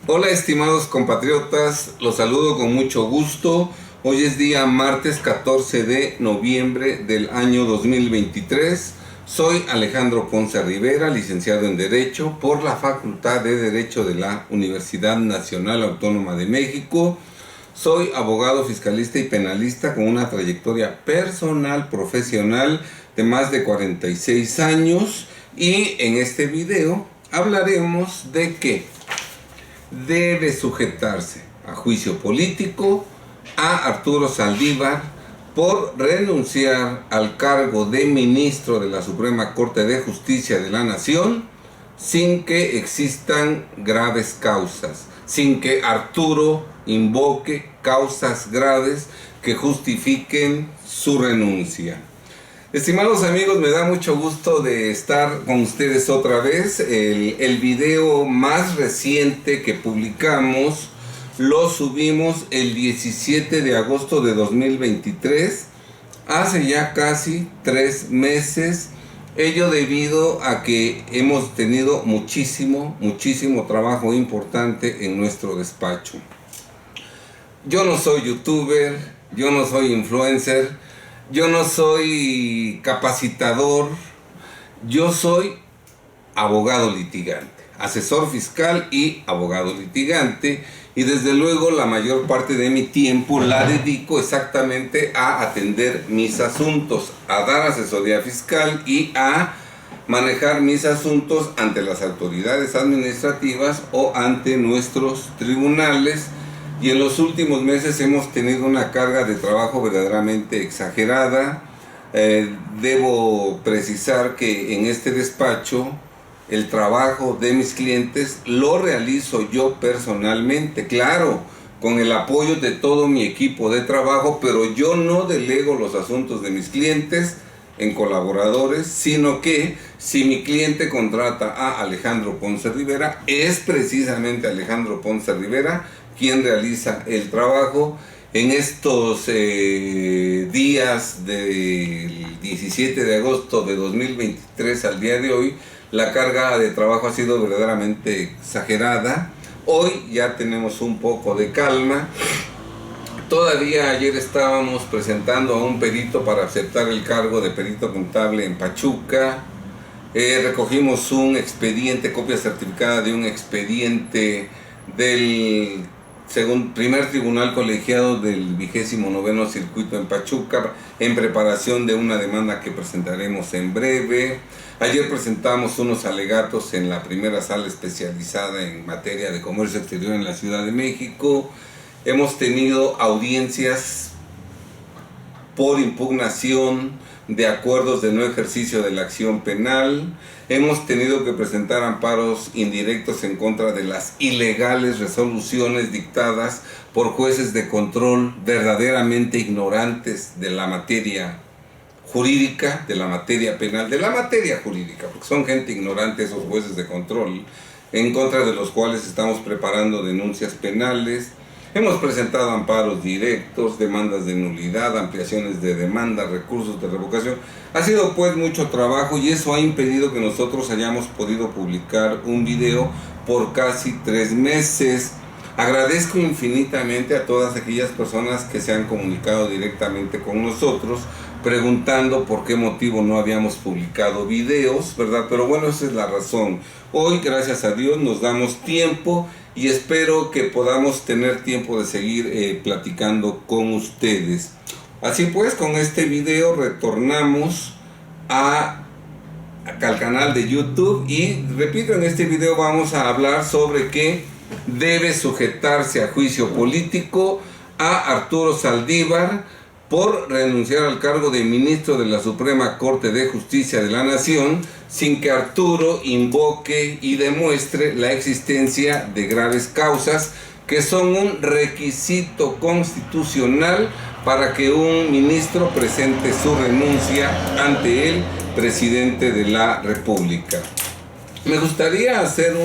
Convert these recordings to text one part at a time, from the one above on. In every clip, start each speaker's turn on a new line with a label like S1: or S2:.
S1: Hola estimados compatriotas, los saludo con mucho gusto. Hoy es día martes 14 de noviembre del año 2023. Soy Alejandro Ponce Rivera, licenciado en Derecho por la Facultad de Derecho de la Universidad Nacional Autónoma de México. Soy abogado, fiscalista y penalista con una trayectoria personal, profesional de más de 46 años. Y en este video hablaremos de que debe sujetarse a juicio político a Arturo Saldívar por renunciar al cargo de ministro de la Suprema Corte de Justicia de la Nación sin que existan graves causas, sin que Arturo invoque causas graves que justifiquen su renuncia. Estimados amigos, me da mucho gusto de estar con ustedes otra vez. El video más reciente que publicamos lo subimos el 17 de agosto de 2023, hace ya casi 3 meses. Ello debido a que hemos tenido muchísimo trabajo importante en nuestro despacho. Yo no soy youtuber, yo no soy influencer, yo no soy capacitador, yo soy abogado litigante, asesor fiscal y abogado litigante, y desde luego la mayor parte de mi tiempo la dedico exactamente a atender mis asuntos, a dar asesoría fiscal y a manejar mis asuntos ante las autoridades administrativas o ante nuestros tribunales. Y en los últimos meses hemos tenido una carga de trabajo verdaderamente exagerada. Debo precisar que en este despacho el trabajo de mis clientes lo realizo yo personalmente, claro, con el apoyo de todo mi equipo de trabajo, pero yo no delego los asuntos de mis clientes en colaboradores, sino que si mi cliente contrata a Alejandro Ponce Rivera, es precisamente Alejandro Ponce Rivera quien realiza el trabajo. En estos días del 17 de agosto de 2023 al día de hoy, la carga de trabajo ha sido verdaderamente exagerada. Hoy ya tenemos un poco de calma. Todavía ayer estábamos presentando a un perito para aceptar el cargo de perito contable en Pachuca. Recogimos un expediente, copia certificada de un expediente del primer tribunal colegiado del 29º circuito en Pachuca, en preparación de una demanda que presentaremos en breve. Ayer presentamos unos alegatos en la primera sala especializada en materia de comercio exterior en la Ciudad de México. Hemos tenido audiencias por impugnación de acuerdos de no ejercicio de la acción penal. Hemos tenido que presentar amparos indirectos en contra de las ilegales resoluciones dictadas por jueces de control verdaderamente ignorantes de la materia jurídica, de la materia penal, de la materia jurídica, porque son gente ignorante esos jueces de control, en contra de los cuales estamos preparando denuncias penales. Hemos presentado amparos directos, demandas de nulidad, ampliaciones de demanda, recursos de revocación. Ha sido pues mucho trabajo y eso ha impedido que nosotros hayamos podido publicar un video por casi 3 meses. Agradezco infinitamente a todas aquellas personas que se han comunicado directamente con nosotros preguntando por qué motivo no habíamos publicado videos, ¿verdad? Pero bueno, esa es la razón. Hoy, gracias a Dios, nos damos tiempo y espero que podamos tener tiempo de seguir platicando con ustedes. Así pues, con este video retornamos al canal de YouTube y repito, en este video vamos a hablar sobre que debe sujetarse a juicio político a Arturo Saldívar por renunciar al cargo de ministro de la Suprema Corte de Justicia de la Nación sin que Arturo invoque y demuestre la existencia de graves causas que son un requisito constitucional para que un ministro presente su renuncia ante el presidente de la República. Me gustaría hacer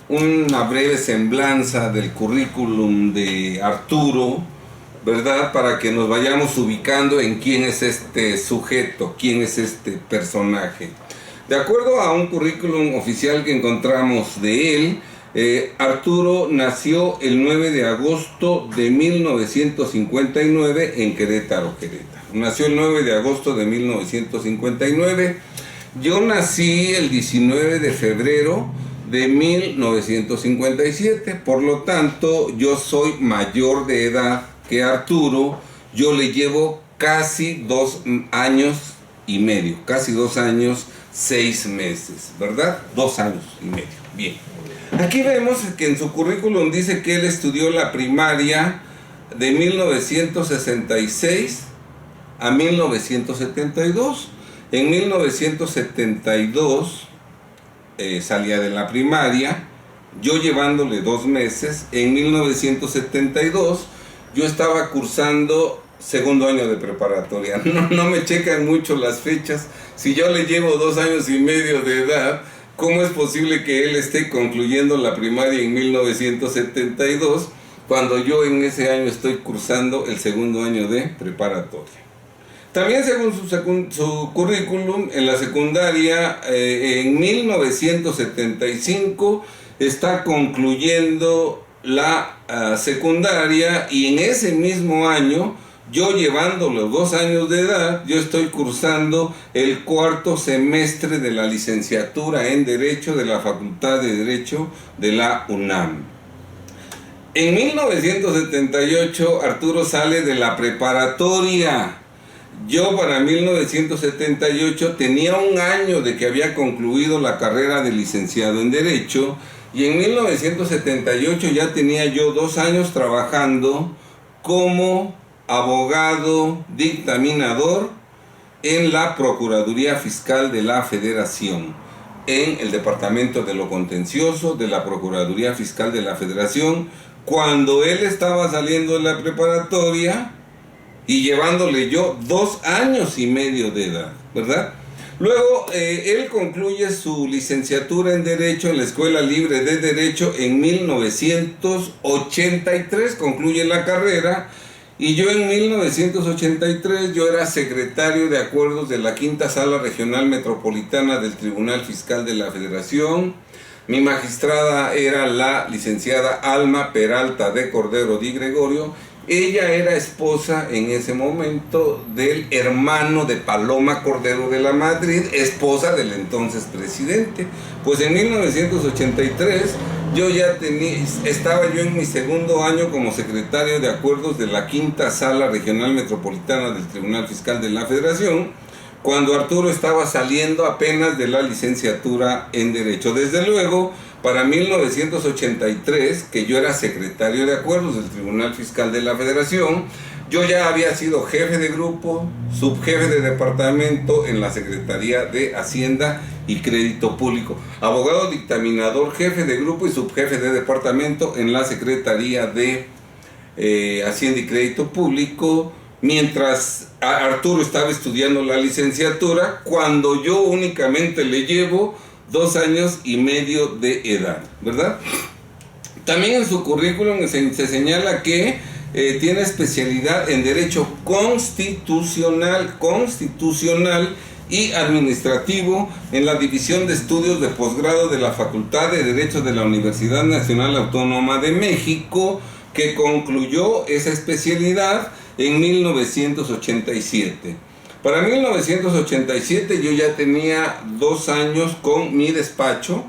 S1: una breve semblanza del currículum de Arturo, ¿verdad? Para que nos vayamos ubicando en quién es este sujeto, quién es este personaje. De acuerdo a un currículum oficial que encontramos de él, Arturo nació el 9 de agosto de 1959 en Querétaro, Querétaro. Nació el 9 de agosto de 1959. Yo nací el 19 de febrero de 1957, por lo tanto yo soy mayor de edad que Arturo. Yo le llevo casi 2 años y medio, casi 2 años, 6 meses, ¿verdad? 2 años y medio, bien. Aquí vemos que en su currículum dice que él estudió la primaria de 1966 a 1972. En 1972 salía de la primaria, yo llevándole 2 meses. En 1972 yo estaba cursando segundo año de preparatoria. No me checan mucho las fechas. Si yo le llevo 2 años y medio de edad, ¿cómo es posible que él esté concluyendo la primaria en 1972 cuando yo en ese año estoy cursando el segundo año de preparatoria? También según su currículum, en la secundaria, en 1975 está concluyendo la secundaria, y en ese mismo año, yo llevando los 2 años de edad, yo estoy cursando el 4º semestre de la licenciatura en Derecho de la Facultad de Derecho de la UNAM. En 1978 Arturo sale de la preparatoria. Yo para 1978 tenía 1 año de que había concluido la carrera de licenciado en Derecho, y en 1978 ya tenía yo 2 años trabajando como abogado dictaminador en la Procuraduría Fiscal de la Federación, en el Departamento de lo Contencioso de la Procuraduría Fiscal de la Federación, cuando él estaba saliendo de la preparatoria y llevándole yo 2 años y medio de edad, ¿verdad? Luego él concluye su licenciatura en Derecho en la Escuela Libre de Derecho en 1983, concluye la carrera. Y yo en 1983 yo era secretario de acuerdos de la 5ª Sala Regional Metropolitana del Tribunal Fiscal de la Federación. Mi magistrada era la licenciada Alma Peralta de Cordero Di Gregorio. Ella era esposa en ese momento del hermano de Paloma Cordero de la Madrid, esposa del entonces presidente. Pues en 1983 estaba yo en mi segundo año como secretario de acuerdos de la 5ª Sala Regional Metropolitana del Tribunal Fiscal de la Federación, cuando Arturo estaba saliendo apenas de la licenciatura en Derecho. Desde luego, para 1983, que yo era secretario de acuerdos del Tribunal Fiscal de la Federación, yo ya había sido jefe de grupo, subjefe de departamento en la Secretaría de Hacienda y Crédito Público, abogado dictaminador, jefe de grupo y subjefe de departamento en la Secretaría de Hacienda y Crédito Público, mientras Arturo estaba estudiando la licenciatura, cuando yo únicamente le llevo 2 años y medio de edad, ¿verdad? También en su currículum se señala que tiene especialidad en Derecho Constitucional y Administrativo en la División de Estudios de Posgrado de la Facultad de Derecho de la Universidad Nacional Autónoma de México, que concluyó esa especialidad en 1987. Para 1987 yo ya tenía 2 años con mi despacho.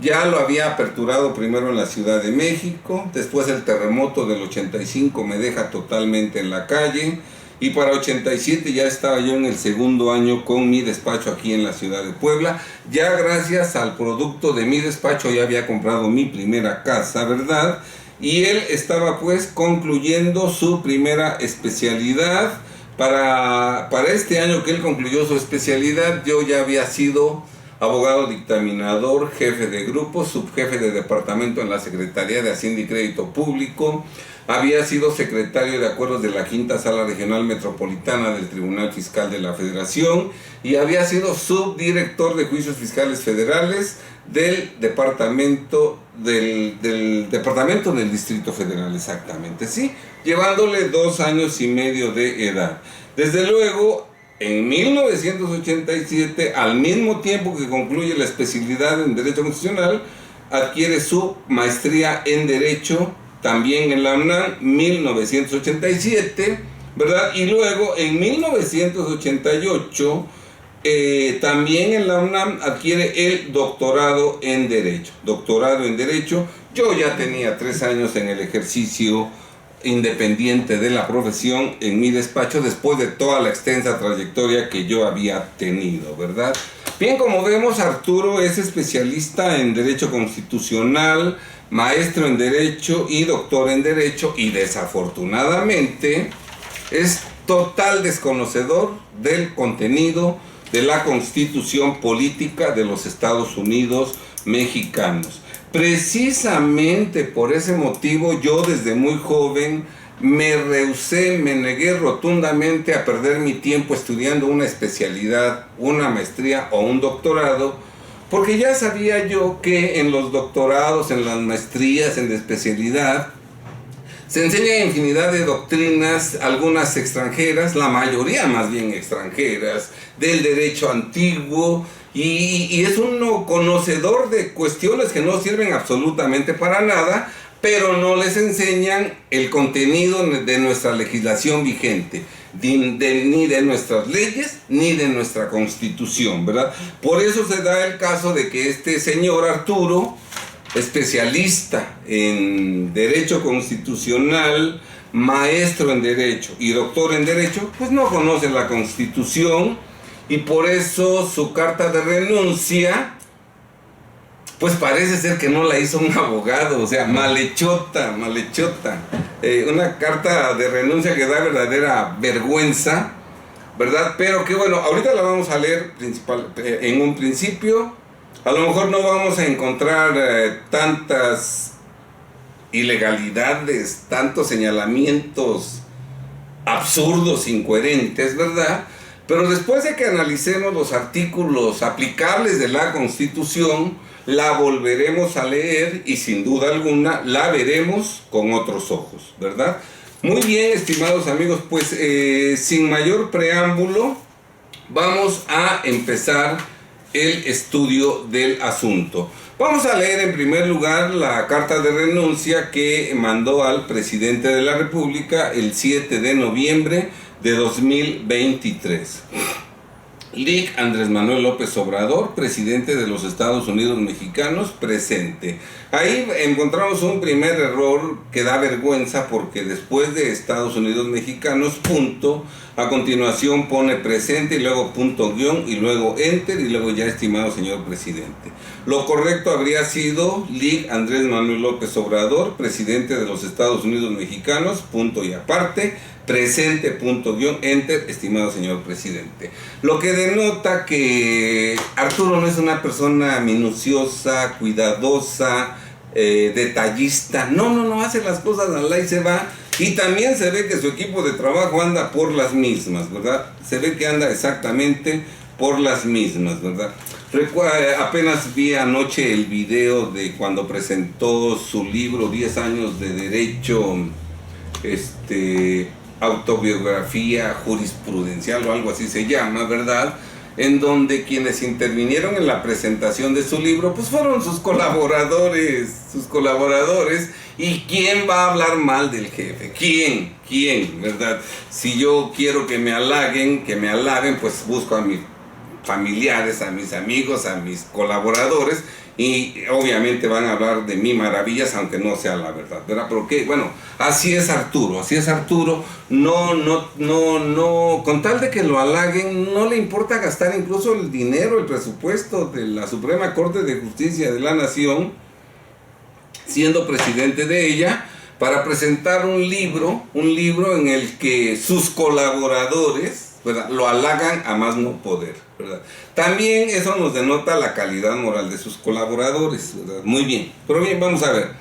S1: Ya lo había aperturado primero en la Ciudad de México, después el terremoto del 85 me deja totalmente en la calle, y para 87 ya estaba yo en el segundo año con mi despacho aquí en la ciudad de Puebla. Ya gracias al producto de mi despacho ya había comprado mi primera casa, ¿verdad? Y él estaba pues concluyendo su primera especialidad. Para este año que él concluyó su especialidad, yo ya había sido abogado dictaminador, jefe de grupo, subjefe de departamento en la Secretaría de Hacienda y Crédito Público, había sido secretario de acuerdos de la 5ª Sala Regional Metropolitana del Tribunal Fiscal de la Federación y había sido subdirector de Juicios Fiscales Federales del Departamento del Distrito Federal, exactamente, sí, llevándole 2 años y medio de edad. Desde luego, en 1987, al mismo tiempo que concluye la especialidad en Derecho Constitucional, adquiere su maestría en Derecho, también en la UNAM, 1987, ¿verdad? Y luego, en 1988, también en la UNAM adquiere el doctorado en Derecho. Doctorado en Derecho. Yo ya tenía 3 años en el ejercicio independiente de la profesión en mi despacho, después de toda la extensa trayectoria que yo había tenido, ¿verdad? Bien, como vemos, Arturo es especialista en Derecho Constitucional, maestro en Derecho y doctor en Derecho, y desafortunadamente es total desconocedor del contenido de la Constitución Política de los Estados Unidos Mexicanos. Precisamente por ese motivo yo desde muy joven me rehusé, me negué rotundamente a perder mi tiempo estudiando una especialidad, una maestría o un doctorado, porque ya sabía yo que en los doctorados, en las maestrías, en la especialidad, se enseña infinidad de doctrinas, algunas extranjeras, la mayoría más bien extranjeras, del derecho antiguo, y es uno conocedor de cuestiones que no sirven absolutamente para nada, pero no les enseñan el contenido de nuestra legislación vigente, ni de nuestras leyes, ni de nuestra Constitución, ¿verdad? Por eso se da el caso de que este señor Arturo, especialista en Derecho Constitucional, maestro en Derecho y doctor en Derecho, pues no conoce la Constitución, y por eso su carta de renuncia, pues parece ser que no la hizo un abogado, o sea, malhechota. Una carta de renuncia que da verdadera vergüenza, ¿verdad? Pero que bueno, ahorita la vamos a leer en un principio. A lo mejor no vamos a encontrar tantas ilegalidades, tantos señalamientos absurdos, incoherentes, ¿verdad? Pero después de que analicemos los artículos aplicables de la Constitución, la volveremos a leer y sin duda alguna la veremos con otros ojos, ¿verdad? Muy bien, estimados amigos, pues sin mayor preámbulo, vamos a empezar el estudio del asunto. Vamos a leer en primer lugar la carta de renuncia que mandó al presidente de la República el 7 de noviembre de 2023. Lic. Andrés Manuel López Obrador, presidente de los Estados Unidos Mexicanos, presente. Ahí encontramos un primer error que da vergüenza, porque después de Estados Unidos Mexicanos, punto, a continuación pone presente y luego punto guión y luego enter y luego ya estimado señor presidente. Lo correcto habría sido Lic. Andrés Manuel López Obrador, presidente de los Estados Unidos Mexicanos, punto y aparte, presente, punto, guión, enter, estimado señor presidente. Lo que denota que Arturo no es una persona minuciosa, cuidadosa, detallista. No, hace las cosas al y se va. Y también se ve que su equipo de trabajo anda por las mismas, ¿verdad? Se ve que anda exactamente por las mismas, ¿verdad? Apenas vi anoche el video de cuando presentó su libro 10 años de Derecho, autobiografía jurisprudencial o algo así se llama, ¿verdad? En donde quienes intervinieron en la presentación de su libro, pues fueron sus colaboradores, ¿y quién va a hablar mal del jefe? ¿Quién? ¿Verdad? Si yo quiero que me halaguen, pues busco a mis familiares, a mis amigos, a mis colaboradores, y obviamente van a hablar de mí maravillas, aunque no sea la verdad, ¿verdad? Pero que, bueno, así es Arturo, no, con tal de que lo halaguen, no le importa gastar incluso el dinero, el presupuesto de la Suprema Corte de Justicia de la Nación, siendo presidente de ella, para presentar un libro en el que sus colaboradores, ¿verdad?, lo halagan a más no poder, ¿verdad? También eso nos denota la calidad moral de sus colaboradores, ¿verdad? Muy bien, pero bien, vamos a ver.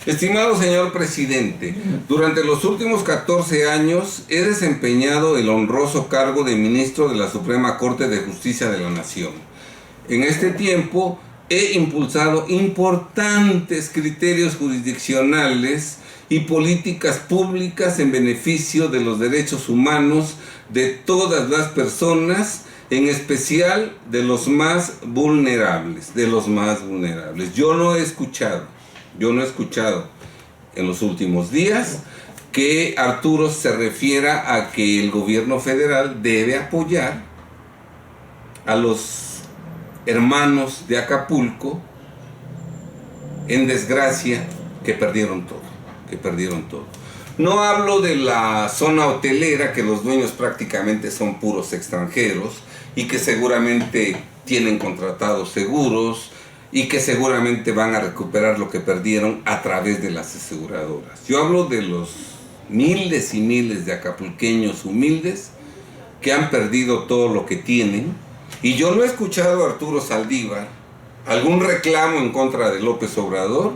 S1: Estimado señor presidente, durante los últimos 14 años he desempeñado el honroso cargo de ministro de la Suprema Corte de Justicia de la Nación. En este tiempo he impulsado importantes criterios jurisdiccionales y políticas públicas en beneficio de los derechos humanos, de todas las personas, en especial de los más vulnerables, Yo no he escuchado en los últimos días que Arturo se refiera a que el gobierno federal debe apoyar a los hermanos de Acapulco en desgracia que perdieron todo. No hablo de la zona hotelera, que los dueños prácticamente son puros extranjeros y que seguramente tienen contratados seguros y que seguramente van a recuperar lo que perdieron a través de las aseguradoras. Yo hablo de los miles y miles de acapulqueños humildes que han perdido todo lo que tienen, y yo no he escuchado a Arturo Saldívar algún reclamo en contra de López Obrador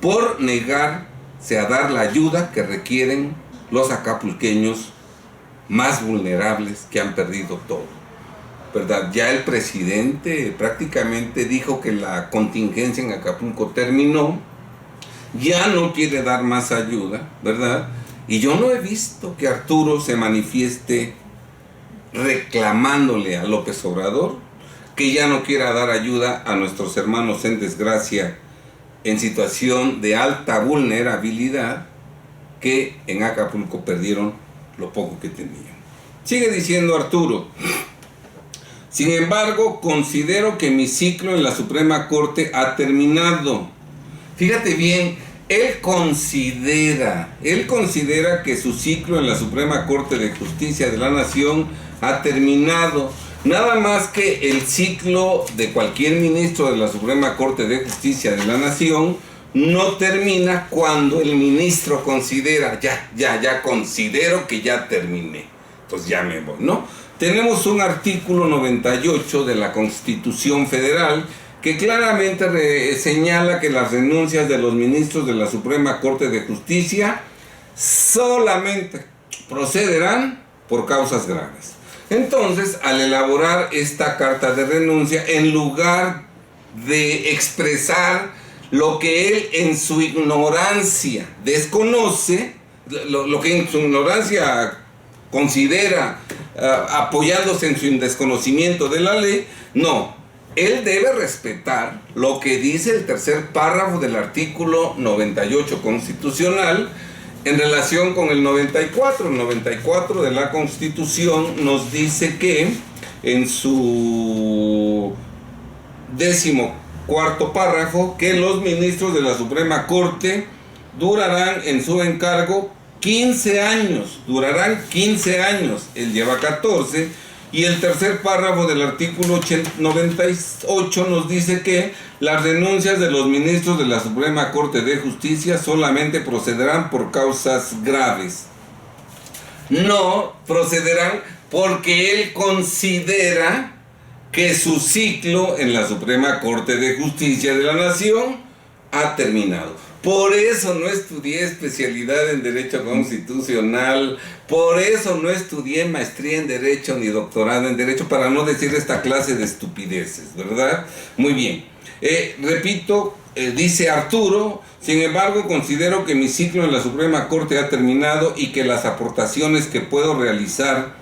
S1: por negarse a dar la ayuda que requieren los acapulqueños más vulnerables que han perdido todo, ¿verdad? Ya el presidente prácticamente dijo que la contingencia en Acapulco terminó, ya no quiere dar más ayuda, ¿verdad? Y yo no he visto que Arturo se manifieste reclamándole a López Obrador que ya no quiera dar ayuda a nuestros hermanos en desgracia, en situación de alta vulnerabilidad, que en Acapulco perdieron lo poco que tenían. Sigue diciendo Arturo: sin embargo, considero que mi ciclo en la Suprema Corte ha terminado. Fíjate bien, él considera que su ciclo en la Suprema Corte de Justicia de la Nación ha terminado. Nada más que el ciclo de cualquier ministro de la Suprema Corte de Justicia de la Nación no termina cuando el ministro considera, ya considero que ya terminé, pues ya me voy, ¿no? Tenemos un artículo 98 de la Constitución Federal que claramente señala que las renuncias de los ministros de la Suprema Corte de Justicia solamente procederán por causas graves. Entonces, al elaborar esta carta de renuncia, en lugar de expresar lo que él en su ignorancia desconoce, lo que en su ignorancia considera, apoyándose en su desconocimiento de la ley, no, él debe respetar lo que dice el tercer párrafo del artículo 98 constitucional, en relación con el 94. El 94 de la Constitución nos dice que en su 14º párrafo, que los ministros de la Suprema Corte durarán en su encargo 15 años, él lleva 14, y el tercer párrafo del artículo 98 nos dice que las renuncias de los ministros de la Suprema Corte de Justicia solamente procederán por causas graves. No procederán porque él considera que su ciclo en la Suprema Corte de Justicia de la Nación ha terminado. Por eso no estudié especialidad en Derecho Constitucional, por eso no estudié maestría en Derecho ni doctorado en Derecho, para no decir esta clase de estupideces, ¿verdad? Muy bien. Repito, dice Arturo: sin embargo, considero que mi ciclo en la Suprema Corte ha terminado y que las aportaciones que puedo realizar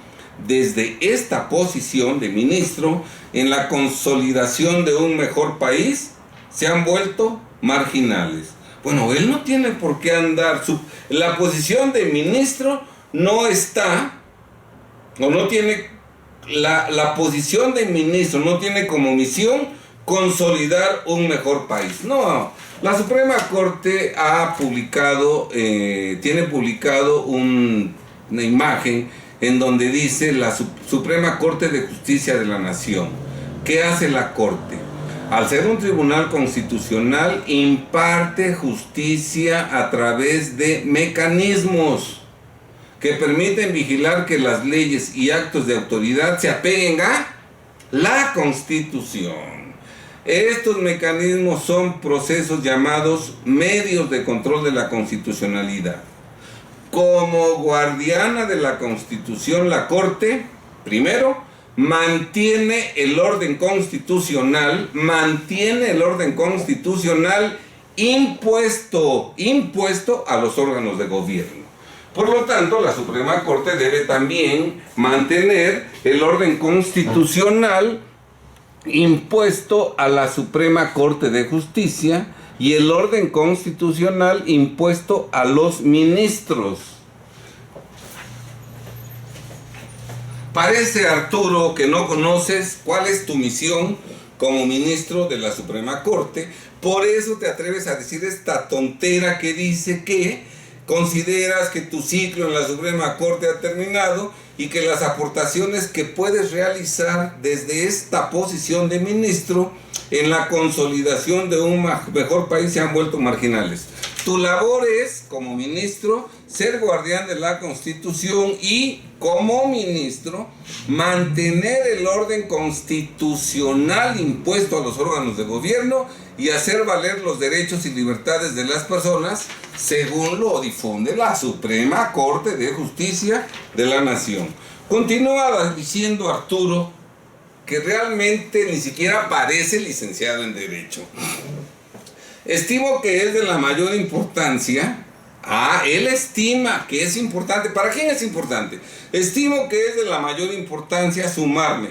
S1: desde esta posición de ministro en la consolidación de un mejor país se han vuelto marginales. Bueno, él no tiene por qué andar, la posición de ministro no está, o no tiene, la posición de ministro no tiene como misión consolidar un mejor país. No, la Suprema Corte ha publicado, tiene publicado una imagen en donde dice la Suprema Corte de Justicia de la Nación. ¿Qué hace la Corte? Al ser un tribunal constitucional, imparte justicia a través de mecanismos que permiten vigilar que las leyes y actos de autoridad se apeguen a la Constitución. Estos mecanismos son procesos llamados medios de control de la constitucionalidad. Como guardiana de la Constitución, la Corte, primero, mantiene el orden constitucional impuesto a los órganos de gobierno. Por lo tanto, la Suprema Corte debe también mantener el orden constitucional impuesto a la Suprema Corte de Justicia y el orden constitucional impuesto a los ministros. Parece, Arturo, que no conoces cuál es tu misión como ministro de la Suprema Corte, por eso te atreves a decir esta tontera que dice que consideras que tu ciclo en la Suprema Corte ha terminado y que las aportaciones que puedes realizar desde esta posición de ministro en la consolidación de un mejor país se han vuelto marginales. Tu labor es, como ministro, ser guardián de la Constitución y, como ministro, mantener el orden constitucional impuesto a los órganos de gobierno y hacer valer los derechos y libertades de las personas, según lo difunde la Suprema Corte de Justicia de la Nación. Continúa diciendo Arturo que realmente ni siquiera parece licenciado en Derecho. Estimo que es de la mayor importancia. Él estima que es importante. ¿Para quién es importante? Estimo que es de la mayor importancia sumarme.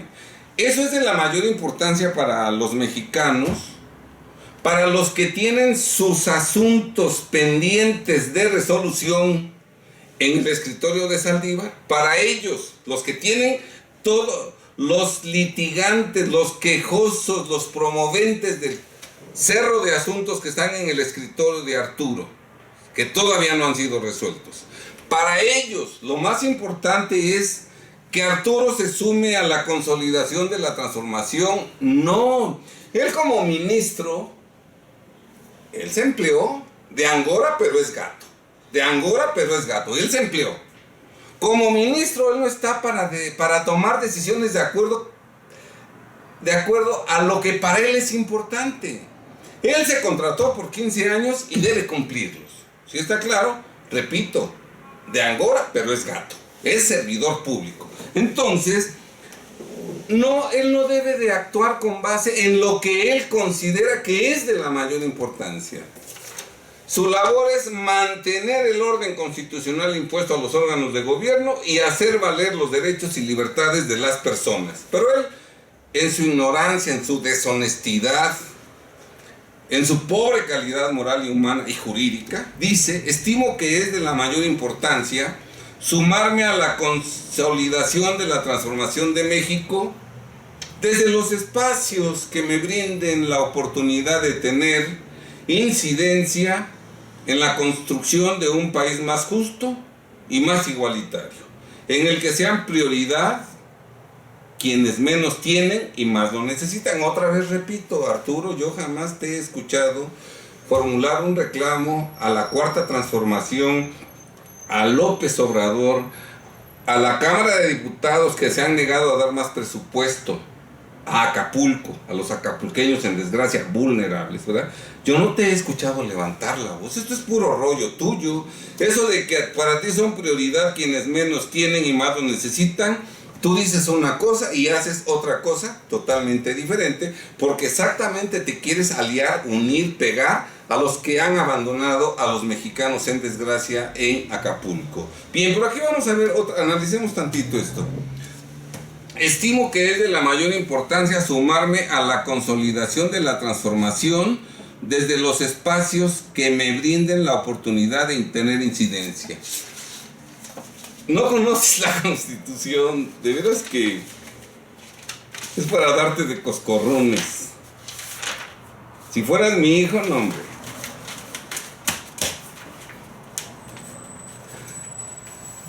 S1: Eso es de la mayor importancia para los mexicanos, para los que tienen sus asuntos pendientes de resolución en el escritorio de Saldívar, para ellos, los que tienen todos los litigantes, los quejosos, los promoventes del cerro de asuntos que están en el escritorio de Arturo, que todavía no han sido resueltos. Para ellos, lo más importante es que Arturo se sume a la consolidación de la transformación. No, él como ministro, él se empleó de Angora, pero es gato. De Angora, pero es gato. Él se empleó. Como ministro, él no está para tomar decisiones de acuerdo a lo que para él es importante. Él se contrató por 15 años y debe cumplirlos. ¿Sí está claro? Repito, de Angora, pero es gato. Es servidor público. Entonces, él no debe de actuar con base en lo que él considera que es de la mayor importancia. Su labor es mantener el orden constitucional impuesto a los órganos de gobierno y hacer valer los derechos y libertades de las personas. Pero él, en su ignorancia, en su deshonestidad, en su pobre calidad moral y humana y jurídica, dice: estimo que es de la mayor importancia sumarme a la consolidación de la transformación de México desde los espacios que me brinden la oportunidad de tener incidencia en la construcción de un país más justo y más igualitario, en el que sean prioridad quienes menos tienen y más lo necesitan. Otra vez repito, Arturo, yo jamás te he escuchado formular un reclamo a la Cuarta Transformación, a López Obrador, a la Cámara de Diputados que se han negado a dar más presupuesto, a Acapulco, a los acapulqueños en desgracia, vulnerables, ¿verdad? Yo no te he escuchado levantar la voz. Esto es puro rollo tuyo. Eso de que para ti son prioridad quienes menos tienen y más lo necesitan. Tú dices una cosa y haces otra cosa totalmente diferente, porque exactamente te quieres aliar, unir, pegar a los que han abandonado a los mexicanos en desgracia en Acapulco. Bien, por aquí vamos a ver, analicemos tantito esto. Estimo que es de la mayor importancia sumarme a la consolidación de la transformación desde los espacios que me brinden la oportunidad de tener incidencia. No conoces la Constitución, de veras que es para darte de coscorrones. Si fueras mi hijo, no, hombre.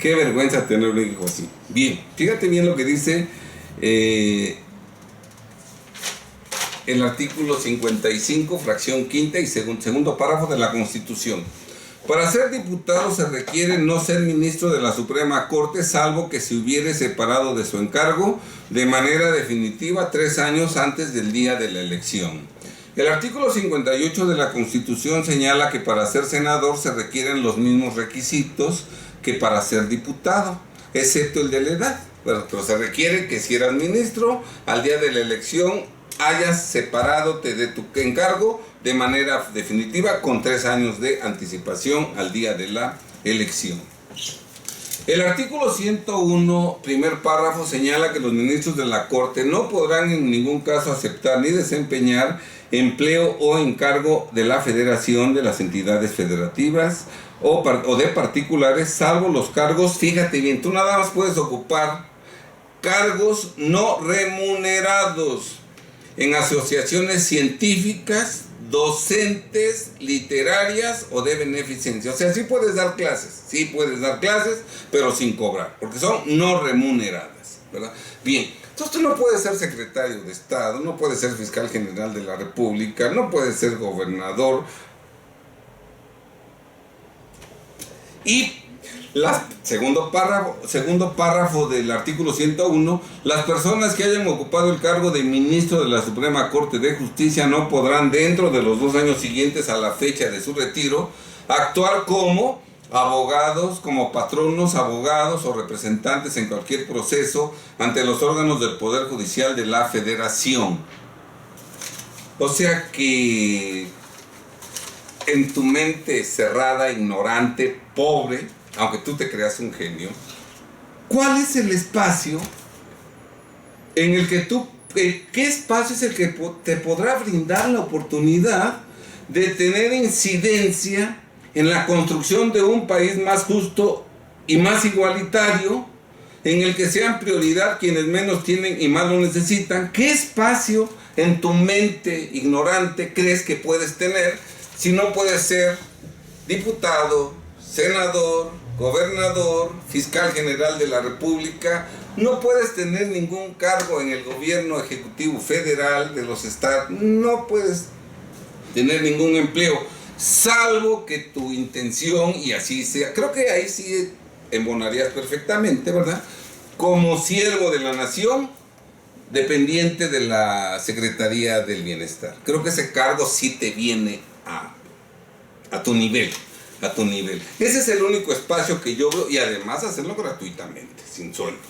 S1: Qué vergüenza tener un hijo así. Bien, fíjate bien lo que dice el artículo 55, fracción quinta y segundo párrafo de la Constitución. Para ser diputado se requiere no ser ministro de la Suprema Corte, salvo que se hubiere separado de su encargo de manera definitiva 3 años antes del día de la elección. El artículo 58 de la Constitución señala que para ser senador se requieren los mismos requisitos que para ser diputado, excepto el de la edad. Pero se requiere que si eras ministro, al día de la elección hayas separado de tu encargo de manera definitiva con 3 años de anticipación al día de la elección. El artículo 101, primer párrafo, señala que los ministros de la Corte no podrán en ningún caso aceptar ni desempeñar empleo o encargo de la Federación, de las entidades federativas o de particulares, salvo los cargos, fíjate bien, tú nada más puedes ocupar cargos no remunerados en asociaciones científicas, docentes, literarias o de beneficencia. O sea, sí puedes dar clases, pero sin cobrar, porque son no remuneradas, ¿verdad? Bien, entonces tú no puedes ser secretario de Estado, no puedes ser fiscal general de la República, no puedes ser gobernador. Y segundo párrafo del artículo 101, las personas que hayan ocupado el cargo de ministro de la Suprema Corte de Justicia no podrán, dentro de los 2 años siguientes a la fecha de su retiro, actuar como abogados, como patronos, abogados o representantes en cualquier proceso ante los órganos del Poder Judicial de la Federación. O sea que en tu mente cerrada, ignorante, pobre, aunque tú te creas un genio, ¿cuál es el espacio en el que qué espacio es el que te podrá brindar la oportunidad de tener incidencia en la construcción de un país más justo y más igualitario, en el que sean prioridad quienes menos tienen y más lo necesitan? ¿Qué espacio en tu mente ignorante crees que puedes tener si no puedes ser diputado, senador, gobernador, fiscal general de la República? No puedes tener ningún cargo en el gobierno ejecutivo federal de los estados, no puedes tener ningún empleo, salvo que tu intención, y así sea, creo que ahí sí embonarías perfectamente, ¿verdad? Como siervo de la nación, dependiente de la Secretaría del Bienestar. Creo que ese cargo sí te viene a tu nivel. Ese es el único espacio que yo veo, y además hacerlo gratuitamente, sin sueldo.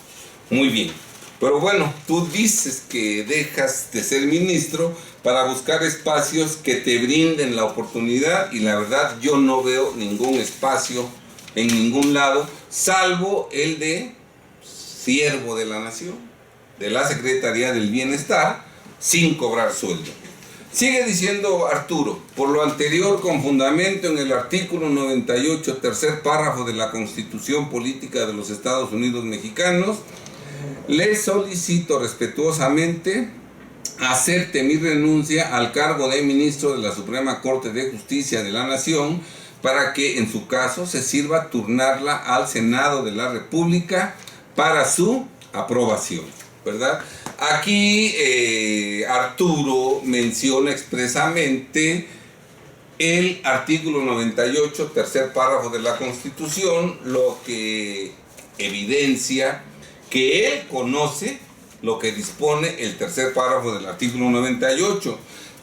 S1: Muy bien. Pero bueno, tú dices que dejas de ser ministro para buscar espacios que te brinden la oportunidad, y la verdad yo no veo ningún espacio en ningún lado, salvo el de siervo de la nación, de la Secretaría del Bienestar, sin cobrar sueldo. Sigue diciendo Arturo: por lo anterior, con fundamento en el artículo 98, tercer párrafo de la Constitución Política de los Estados Unidos Mexicanos, le solicito respetuosamente acepte mi renuncia al cargo de ministro de la Suprema Corte de Justicia de la Nación, para que en su caso se sirva turnarla al Senado de la República para su aprobación, ¿verdad? Aquí Arturo menciona expresamente el artículo 98, tercer párrafo de la Constitución, lo que evidencia que él conoce lo que dispone el tercer párrafo del artículo 98,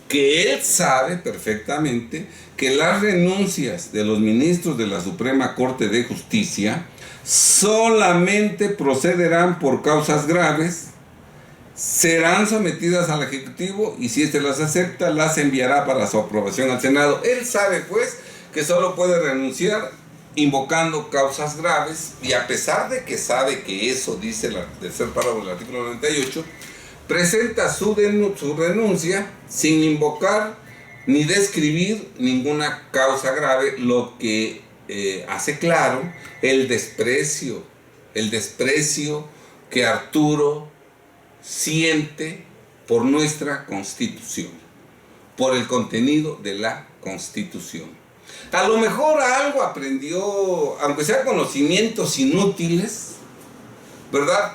S1: que él sabe perfectamente que las renuncias de los ministros de la Suprema Corte de Justicia solamente procederán por causas graves, serán sometidas al Ejecutivo y si éste las acepta, las enviará para su aprobación al Senado. Él sabe pues que solo puede renunciar invocando causas graves, y a pesar de que sabe que eso dice el tercer párrafo del artículo 98, presenta su renuncia sin invocar ni describir ninguna causa grave, lo que hace claro el desprecio que Arturo siente por nuestra Constitución, por el contenido de la Constitución. A lo mejor algo aprendió, aunque sea conocimientos inútiles, ¿verdad?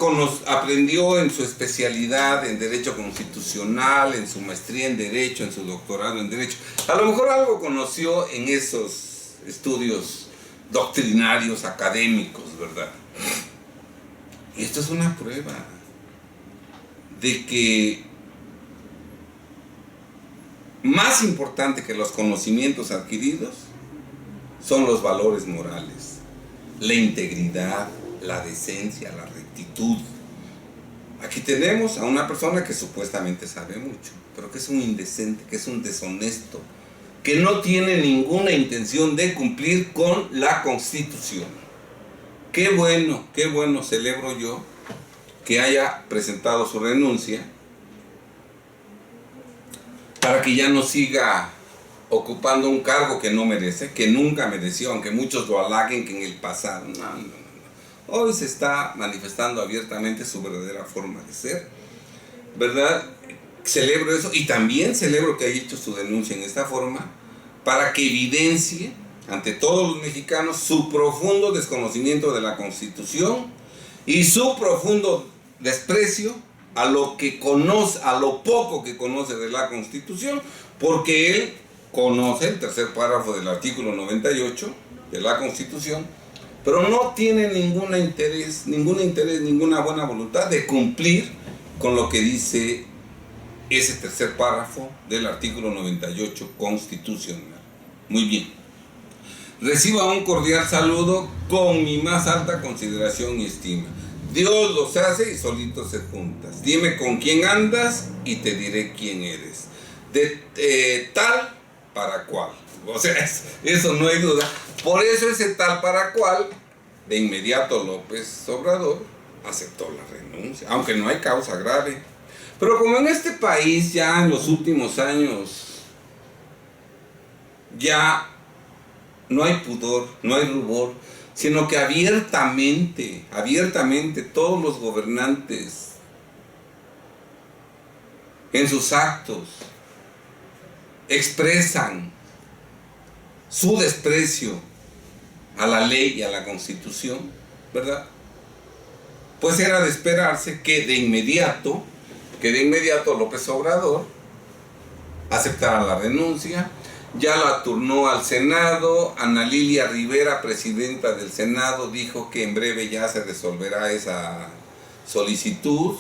S1: Aprendió en su especialidad en Derecho Constitucional, en su maestría en Derecho, en su doctorado en Derecho. A lo mejor algo conoció en esos estudios doctrinarios, académicos, ¿verdad? Y esto es una prueba de que más importante que los conocimientos adquiridos son los valores morales, la integridad, la decencia, la rectitud. Aquí tenemos a una persona que supuestamente sabe mucho, pero que es un indecente, que es un deshonesto, que no tiene ninguna intención de cumplir con la Constitución. qué bueno celebro yo que haya presentado su renuncia para que ya no siga ocupando un cargo que no merece, que nunca mereció, aunque muchos lo halaguen que en el pasado. No. Hoy se está manifestando abiertamente su verdadera forma de ser, ¿verdad? Celebro eso y también celebro que haya hecho su denuncia en esta forma para que evidencie ante todos los mexicanos su profundo desconocimiento de la Constitución y su profundo desprecio a lo que conoce, a lo poco que conoce de la Constitución, porque él conoce el tercer párrafo del artículo 98 de la Constitución, pero no tiene ningún interés, ninguna buena voluntad de cumplir con lo que dice ese tercer párrafo del artículo 98 constitucional. Muy bien. Reciba un cordial saludo con mi más alta consideración y estima. Dios los hace y solitos se juntas. Dime con quién andas y te diré quién eres. De tal para cual. O sea, eso no hay duda. Por eso ese tal para cual, de inmediato López Obrador aceptó la renuncia, aunque no hay causa grave. Pero como en este país ya en los últimos años ya no hay pudor, no hay rubor, sino que abiertamente todos los gobernantes en sus actos expresan su desprecio a la ley y a la Constitución, ¿verdad? Pues era de esperarse que de inmediato López Obrador aceptara la renuncia. Ya la turnó al Senado. Ana Lilia Rivera, presidenta del Senado, dijo que en breve ya se resolverá esa solicitud,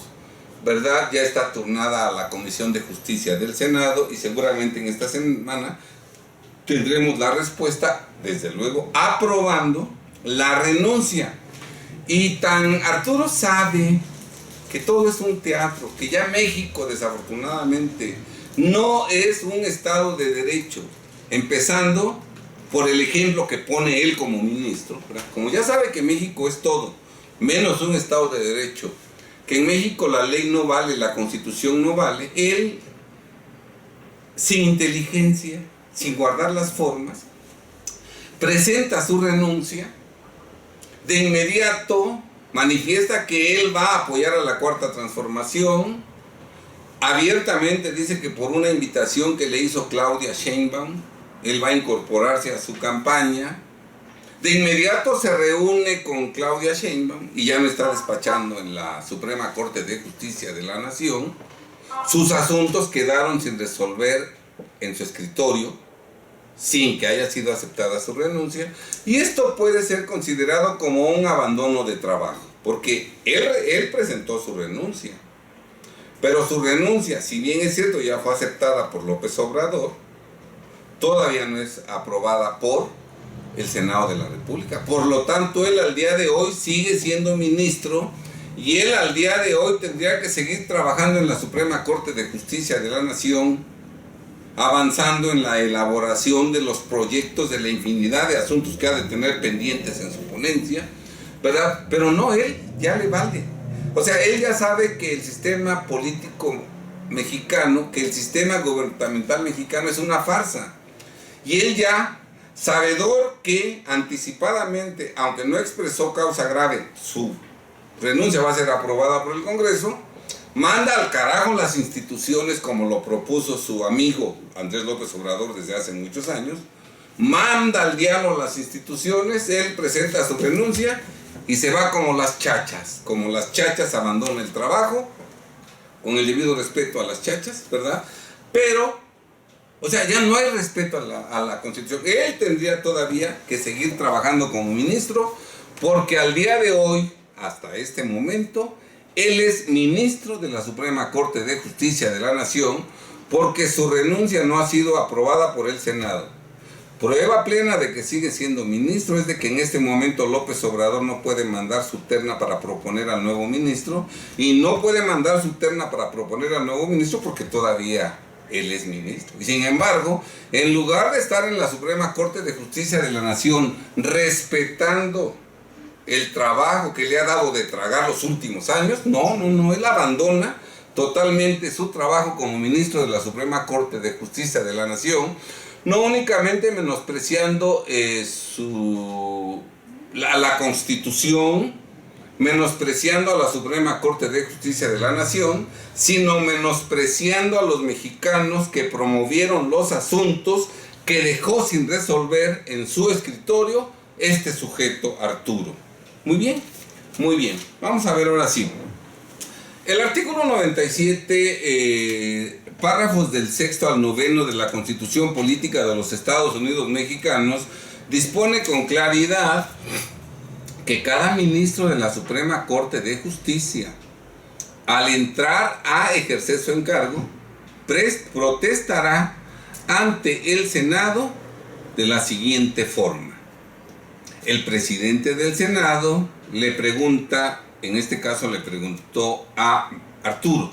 S1: ¿verdad? Ya está turnada a la Comisión de Justicia del Senado y seguramente en esta semana tendremos la respuesta, desde luego, aprobando la renuncia. Y tan Arturo sabe que todo es un teatro, que ya México desafortunadamente no es un Estado de derecho, empezando por el ejemplo que pone él como ministro, ¿verdad? Como ya sabe que México es todo, menos un Estado de derecho, que en México la ley no vale, la Constitución no vale, él, sin inteligencia, sin guardar las formas, presenta su renuncia, de inmediato manifiesta que él va a apoyar a la Cuarta Transformación, abiertamente dice que por una invitación que le hizo Claudia Sheinbaum, él va a incorporarse a su campaña. De inmediato se reúne con Claudia Sheinbaum y ya no está despachando en la Suprema Corte de Justicia de la Nación. Sus asuntos quedaron sin resolver en su escritorio, sin que haya sido aceptada su renuncia, y esto puede ser considerado como un abandono de trabajo, porque él presentó su renuncia, pero su renuncia, si bien es cierto ya fue aceptada por López Obrador, todavía no es aprobada por el Senado de la República. Por lo tanto, él al día de hoy sigue siendo ministro y él al día de hoy tendría que seguir trabajando en la Suprema Corte de Justicia de la Nación, avanzando en la elaboración de los proyectos de la infinidad de asuntos que ha de tener pendientes en su ponencia, ¿verdad? Pero no, él ya le vale. O sea, él ya sabe que el sistema político mexicano, que el sistema gubernamental mexicano es una farsa. Y él ya, sabedor que anticipadamente, aunque no expresó causa grave, su renuncia va a ser aprobada por el Congreso, manda al carajo las instituciones como lo propuso su amigo Andrés López Obrador desde hace muchos años, manda al diablo las instituciones, él presenta su renuncia y se va como las chachas abandona el trabajo, con el debido respeto a las chachas, ¿verdad? Pero, o sea, ya no hay respeto a la Constitución. Él tendría todavía que seguir trabajando como ministro, porque al día de hoy, hasta este momento, él es ministro de la Suprema Corte de Justicia de la Nación, porque su renuncia no ha sido aprobada por el Senado. Prueba plena de que sigue siendo ministro es de que en este momento López Obrador no puede mandar su terna para proponer al nuevo ministro, y no puede mandar su terna para proponer al nuevo ministro porque todavía él es ministro. Y sin embargo, en lugar de estar en la Suprema Corte de Justicia de la Nación respetando el trabajo que le ha dado de tragar los últimos años. No, él abandona totalmente su trabajo como ministro de la Suprema Corte de Justicia de la Nación, no únicamente menospreciando la Constitución, menospreciando a la Suprema Corte de Justicia de la Nación, sino menospreciando a los mexicanos que promovieron los asuntos que dejó sin resolver en su escritorio este sujeto Arturo. Muy bien. Vamos a ver ahora sí. El artículo 97, párrafos del 6º al 9º de la Constitución Política de los Estados Unidos Mexicanos, dispone con claridad que cada ministro de la Suprema Corte de Justicia, al entrar a ejercer su encargo, protestará ante el Senado de la siguiente forma. El presidente del Senado le pregunta, en este caso le preguntó a Arturo: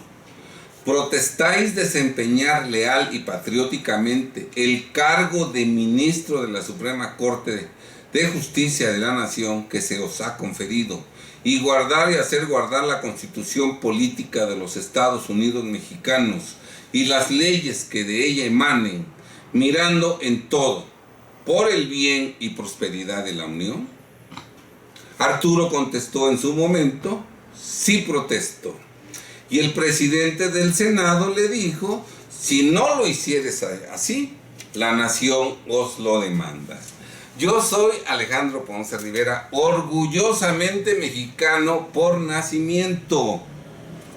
S1: ¿protestáis desempeñar leal y patrióticamente el cargo de ministro de la Suprema Corte de Justicia de la Nación que se os ha conferido, y guardar y hacer guardar la Constitución Política de los Estados Unidos Mexicanos y las leyes que de ella emanen, mirando en todo por el bien y prosperidad de la Unión? Arturo contestó en su momento: sí protesto. Y el presidente del Senado le dijo: si no lo hicieres así, la nación os lo demanda. Yo soy Alejandro Ponce Rivera, orgullosamente mexicano por nacimiento.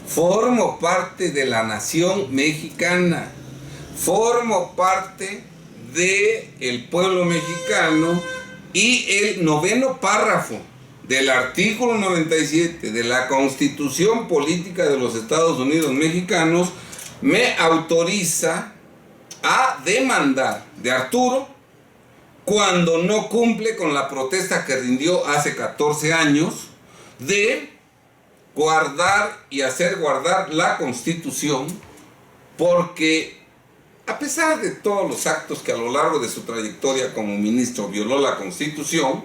S1: Formo parte de la nación mexicana. Formo parte del pueblo mexicano, y el 9º párrafo del artículo 97 de la Constitución Política de los Estados Unidos Mexicanos me autoriza a demandar de Arturo cuando no cumple con la protesta que rindió hace 14 años de guardar y hacer guardar la Constitución, porque a pesar de todos los actos que a lo largo de su trayectoria como ministro violó la Constitución,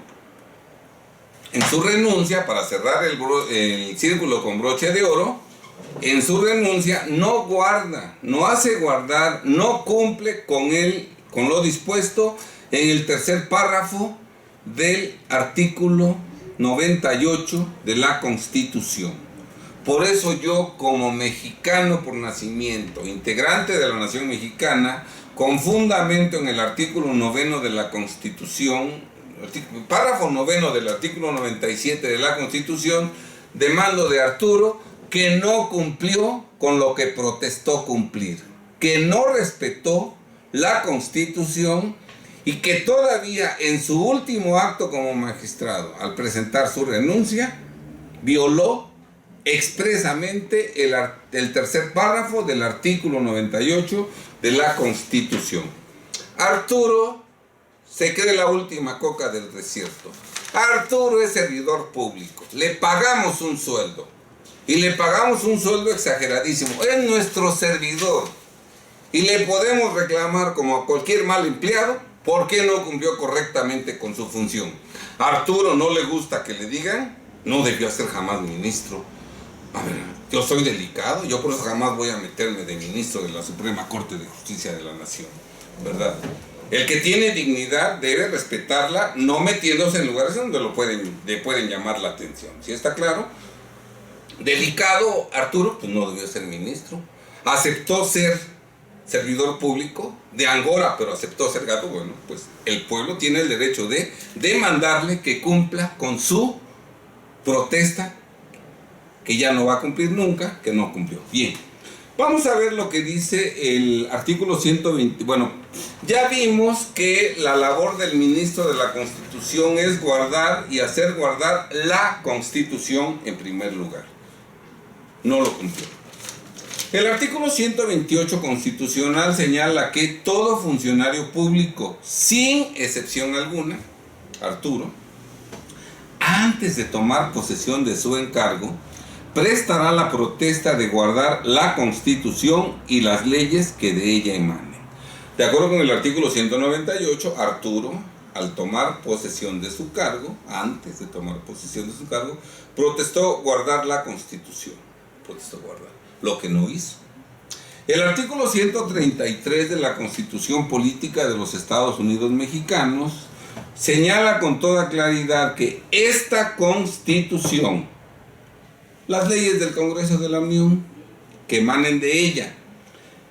S1: en su renuncia, para cerrar el círculo con broche de oro, en su renuncia no guarda, no hace guardar, no cumple con lo dispuesto en el 3er párrafo del artículo 98 de la Constitución. Por eso yo, como mexicano por nacimiento, integrante de la nación mexicana, con fundamento en el artículo 9 de la Constitución, párrafo 9 del artículo 97 de la Constitución, demando de Arturo que no cumplió con lo que protestó cumplir, que no respetó la Constitución, y que todavía en su último acto como magistrado, al presentar su renuncia, violó expresamente el 3er párrafo del artículo 98 de la Constitución. Arturo se cree la última coca del desierto. Arturo es servidor público, le pagamos un sueldo, y le pagamos un sueldo exageradísimo, es nuestro servidor, y le podemos reclamar como a cualquier mal empleado ¿por qué no cumplió correctamente con su función? A Arturo no le gusta que le digan: no debió ser jamás ministro. A ver, yo soy delicado, yo por eso jamás voy a meterme de ministro de la Suprema Corte de Justicia de la Nación, ¿verdad? El que tiene dignidad debe respetarla, no metiéndose en lugares donde le pueden llamar la atención. ¿Sí está claro? Delicado Arturo, pues no debió ser ministro. Aceptó ser servidor público de Angora, pero aceptó ser gato. Bueno, pues el pueblo tiene el derecho de demandarle que cumpla con su protesta, que ya no va a cumplir nunca, que no cumplió. Bien, vamos a ver lo que dice el artículo 120. Bueno, ya vimos que la labor del ministro de la Constitución es guardar y hacer guardar la Constitución en primer lugar. No lo cumplió. El artículo 128 constitucional señala que todo funcionario público, sin excepción alguna, Arturo, antes de tomar posesión de su encargo, prestará la protesta de guardar la Constitución y las leyes que de ella emanen. De acuerdo con el artículo 198, Arturo al tomar posesión de su cargo, antes de tomar posesión de su cargo, protestó guardar la Constitución. Protestó guardar, lo que no hizo. El artículo 133 de la Constitución Política de los Estados Unidos Mexicanos señala con toda claridad que esta Constitución, las leyes del Congreso de la Unión que emanen de ella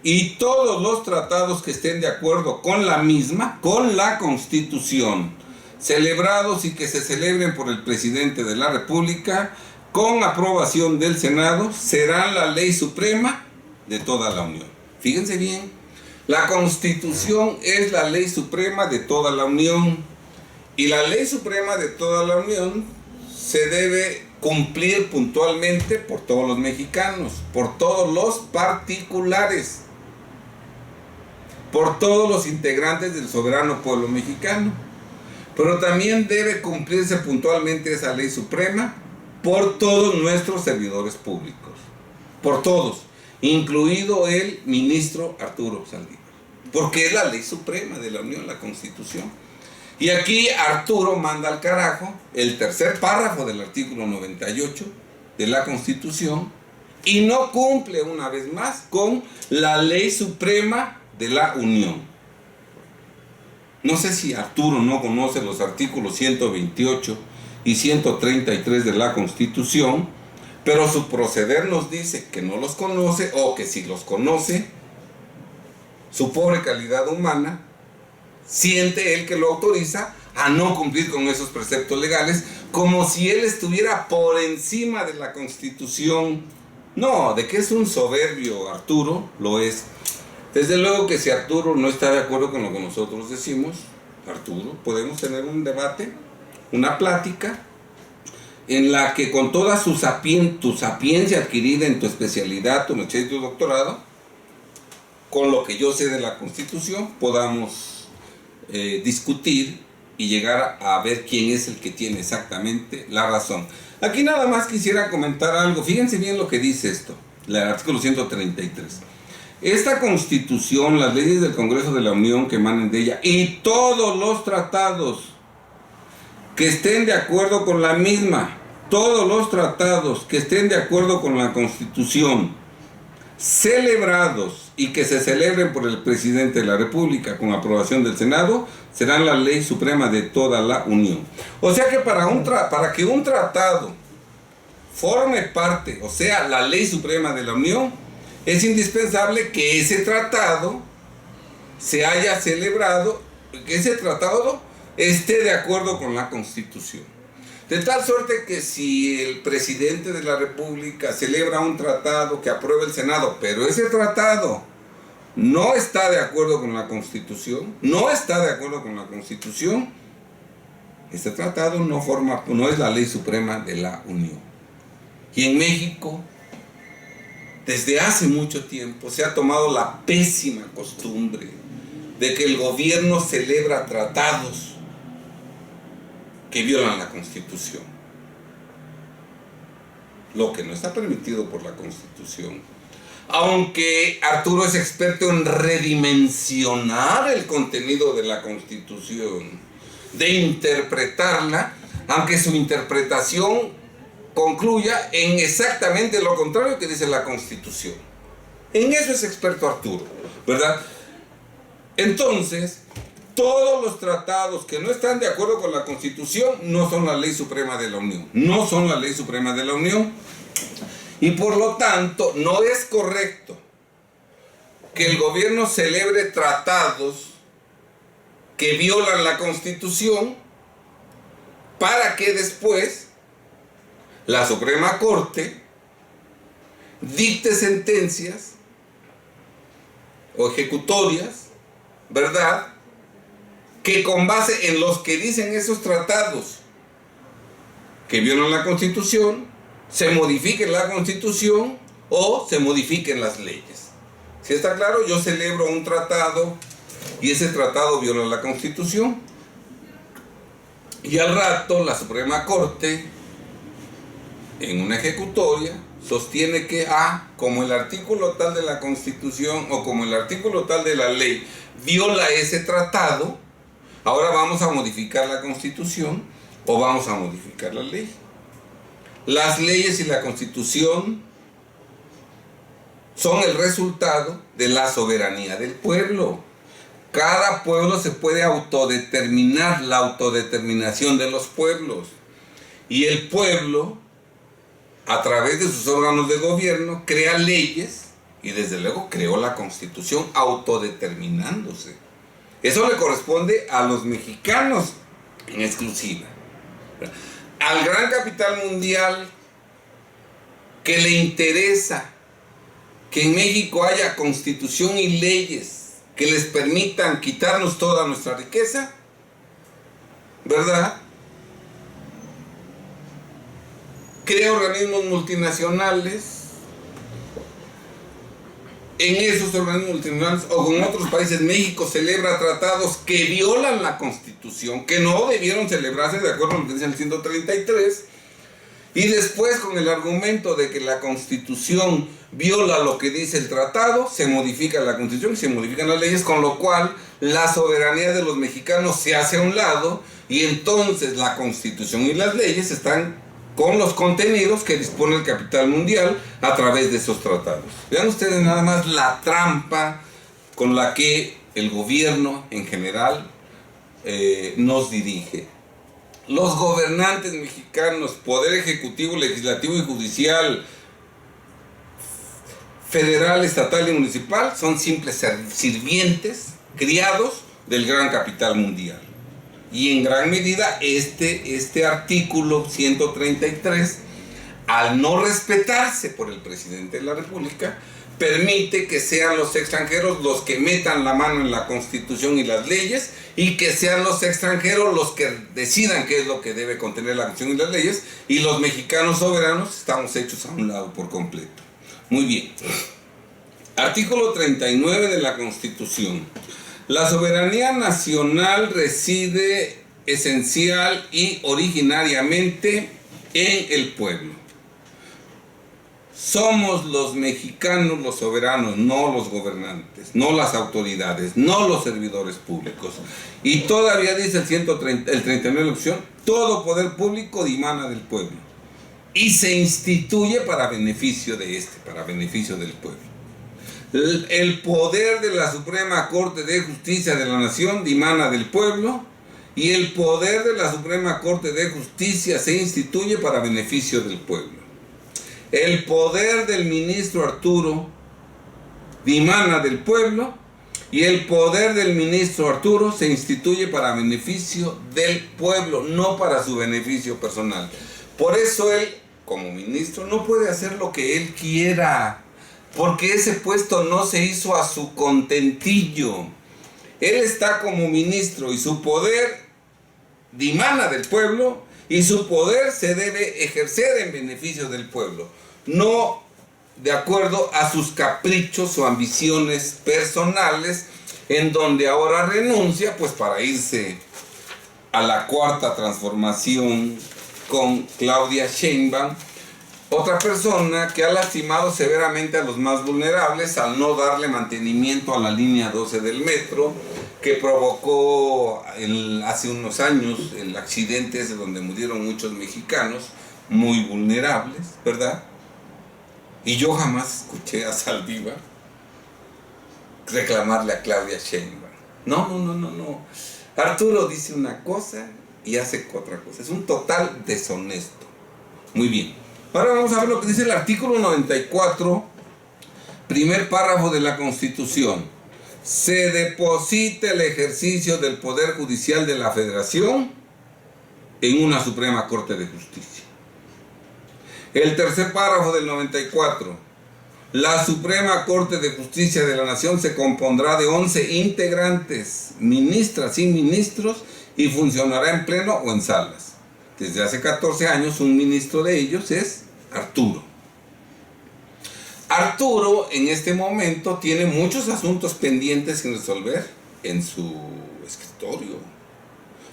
S1: y todos los tratados que estén de acuerdo con la misma, con la Constitución, celebrados y que se celebren por el presidente de la República, con aprobación del Senado, serán la ley suprema de toda la Unión. Fíjense bien, la Constitución es la ley suprema de toda la Unión, y la ley suprema de toda la Unión se debe cumplir puntualmente por todos los mexicanos, por todos los particulares, por todos los integrantes del soberano pueblo mexicano. Pero también debe cumplirse puntualmente esa ley suprema por todos nuestros servidores públicos, por todos, incluido el ministro Arturo Saldívar, porque es la ley suprema de la Unión, la Constitución. Y aquí Arturo manda al carajo el tercer párrafo del artículo 98 de la Constitución y no cumple una vez más con la ley suprema de la Unión. No sé si Arturo no conoce los artículos 128 y 133 de la Constitución, pero su proceder nos dice que no los conoce, o que si los conoce, su pobre calidad humana siente él que lo autoriza a no cumplir con esos preceptos legales, como si él estuviera por encima de la Constitución. No, de que es un soberbio Arturo, lo es. Desde luego que si Arturo no está de acuerdo con lo que nosotros decimos, Arturo, podemos tener un debate, una plática, en la que con toda tu sapiencia adquirida en tu especialidad, tu maestría y tu doctorado, con lo que yo sé de la Constitución, podamos discutir y llegar a ver quién es el que tiene exactamente la razón. Aquí nada más quisiera comentar algo. Fíjense bien lo que dice esto, el artículo 133. Esta Constitución, las leyes del Congreso de la Unión que emanen de ella y todos los tratados que estén de acuerdo con la misma, todos los tratados que estén de acuerdo con la Constitución, celebrados y que se celebren por el presidente de la República con aprobación del Senado, serán la ley suprema de toda la Unión. O sea que para que un tratado forme parte, o sea, la ley suprema de la Unión, es indispensable que ese tratado se haya celebrado, que ese tratado esté de acuerdo con la Constitución. De tal suerte que si el presidente de la República celebra un tratado que apruebe el Senado, pero ese tratado no está de acuerdo con la Constitución, ese tratado no es la ley suprema de la Unión. Y en México, desde hace mucho tiempo, se ha tomado la pésima costumbre de que el gobierno celebra tratados que violan la Constitución, lo que no está permitido por la Constitución. Aunque Arturo es experto en redimensionar el contenido de la Constitución, de interpretarla, aunque su interpretación concluya en exactamente lo contrario que dice la Constitución. En eso es experto Arturo, ¿verdad? Entonces, todos los tratados que no están de acuerdo con la Constitución no son la ley suprema de la Unión. No son la ley suprema de la Unión. Y por lo tanto, no es correcto que el gobierno celebre tratados que violan la Constitución para que después la Suprema Corte dicte sentencias o ejecutorias, ¿verdad?, que con base en los que dicen esos tratados que violan la Constitución, se modifique la Constitución o se modifiquen las leyes. ¿Sí está claro? Yo celebro un tratado y ese tratado viola la Constitución, y al rato la Suprema Corte, en una ejecutoria, sostiene que, como el artículo tal de la Constitución o como el artículo tal de la ley viola ese tratado, Ahora vamos a modificar la Constitución o vamos a modificar la ley. Las leyes y la Constitución son el resultado de la soberanía del pueblo. Cada pueblo se puede autodeterminar, la autodeterminación de los pueblos. Y el pueblo, a través de sus órganos de gobierno, crea leyes y desde luego creó la Constitución autodeterminándose. Eso le corresponde a los mexicanos en exclusiva. Al gran capital mundial que le interesa que en México haya constitución y leyes que les permitan quitarnos toda nuestra riqueza, ¿verdad? Crea organismos multinacionales. En esos organismos multinacionales o con otros países, México celebra tratados que violan la Constitución, que no debieron celebrarse de acuerdo a lo que dice el 133, y después, con el argumento de que la Constitución viola lo que dice el tratado, se modifica la Constitución y se modifican las leyes, con lo cual la soberanía de los mexicanos se hace a un lado, y entonces la Constitución y las leyes están con los contenidos que dispone el capital mundial a través de esos tratados. Vean ustedes nada más la trampa con la que el gobierno en general nos dirige. Los gobernantes mexicanos, poder ejecutivo, legislativo y judicial, federal, estatal y municipal, son simples sirvientes, criados del gran capital mundial. Y en gran medida este artículo 133, al no respetarse por el presidente de la República, permite que sean los extranjeros los que metan la mano en la Constitución y las leyes, y que sean los extranjeros los que decidan qué es lo que debe contener la Constitución y las leyes, y los mexicanos soberanos estamos hechos a un lado por completo. Muy bien. Artículo 39 de la Constitución. La soberanía nacional reside esencial y originariamente en el pueblo. Somos los mexicanos los soberanos, no los gobernantes, no las autoridades, no los servidores públicos. Y todavía dice el 39 de la opción, todo poder público dimana del pueblo y se instituye para beneficio de para beneficio del pueblo. El poder de la Suprema Corte de Justicia de la Nación dimana del pueblo, y el poder de la Suprema Corte de Justicia se instituye para beneficio del pueblo. El poder del ministro Arturo dimana del pueblo, y el poder del ministro Arturo se instituye para beneficio del pueblo, no para su beneficio personal. Por eso él, como ministro, no puede hacer lo que él quiera, porque ese puesto no se hizo a su contentillo. Él está como ministro y su poder dimana del pueblo, y su poder se debe ejercer en beneficio del pueblo, no de acuerdo a sus caprichos o ambiciones personales, en donde ahora renuncia pues para irse a la cuarta transformación con Claudia Sheinbaum, otra persona que ha lastimado severamente a los más vulnerables al no darle mantenimiento a la línea 12 del metro, que provocó hace unos años el accidente ese donde murieron muchos mexicanos muy vulnerables, ¿verdad? Y yo jamás escuché a Saldívar reclamarle a Claudia Sheinbaum. No. Arturo dice una cosa y hace otra cosa. Es un total deshonesto. Muy bien. Ahora vamos a ver lo que dice el artículo 94, primer párrafo de la Constitución. Se deposita el ejercicio del Poder Judicial de la Federación en una Suprema Corte de Justicia. El tercer párrafo del 94. La Suprema Corte de Justicia de la Nación se compondrá de 11 integrantes, ministras y ministros, y funcionará en pleno o en salas. Desde hace 14 años, un ministro de ellos es Arturo. Arturo en este momento tiene muchos asuntos pendientes sin resolver en su escritorio,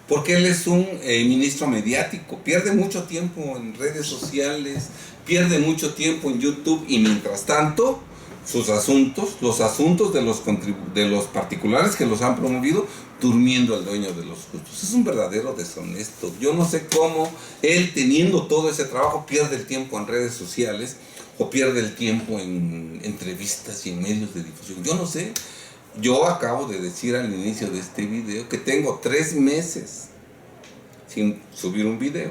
S1: porque él es un ministro mediático, pierde mucho tiempo en redes sociales, pierde mucho tiempo en YouTube, y mientras tanto sus asuntos, los asuntos de los particulares que los han promovido, durmiendo el dueño de los gustos. Es un verdadero deshonesto. Yo no sé cómo él, teniendo todo ese trabajo, pierde el tiempo en redes sociales o pierde el tiempo en entrevistas y en medios de difusión. Yo no sé. Yo acabo de decir al inicio de este video que tengo 3 meses sin subir un video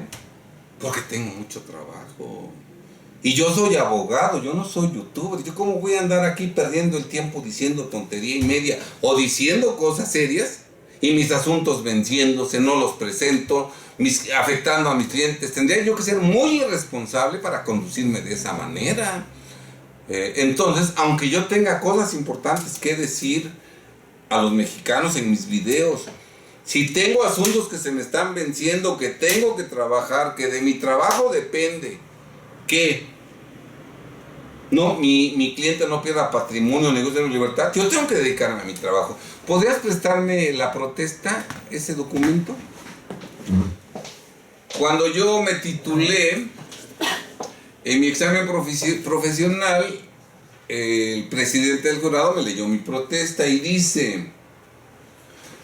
S1: porque tengo mucho trabajo. Y yo soy abogado, yo no soy youtuber. ¿Yo cómo voy a andar aquí perdiendo el tiempo diciendo tontería y media o diciendo cosas serias y mis asuntos venciéndose, no los presento, afectando a mis clientes? Tendría yo que ser muy irresponsable para conducirme de esa manera. Entonces, aunque yo tenga cosas importantes que decir a los mexicanos en mis videos, si tengo asuntos que se me están venciendo, que tengo que trabajar, que de mi trabajo depende que no, mi cliente no pierda patrimonio, negocio de libertad, yo tengo que dedicarme a mi trabajo. ¿Podrías prestarme la protesta, ese documento? Cuando yo me titulé en mi examen profesional, el presidente del jurado me leyó mi protesta y dice: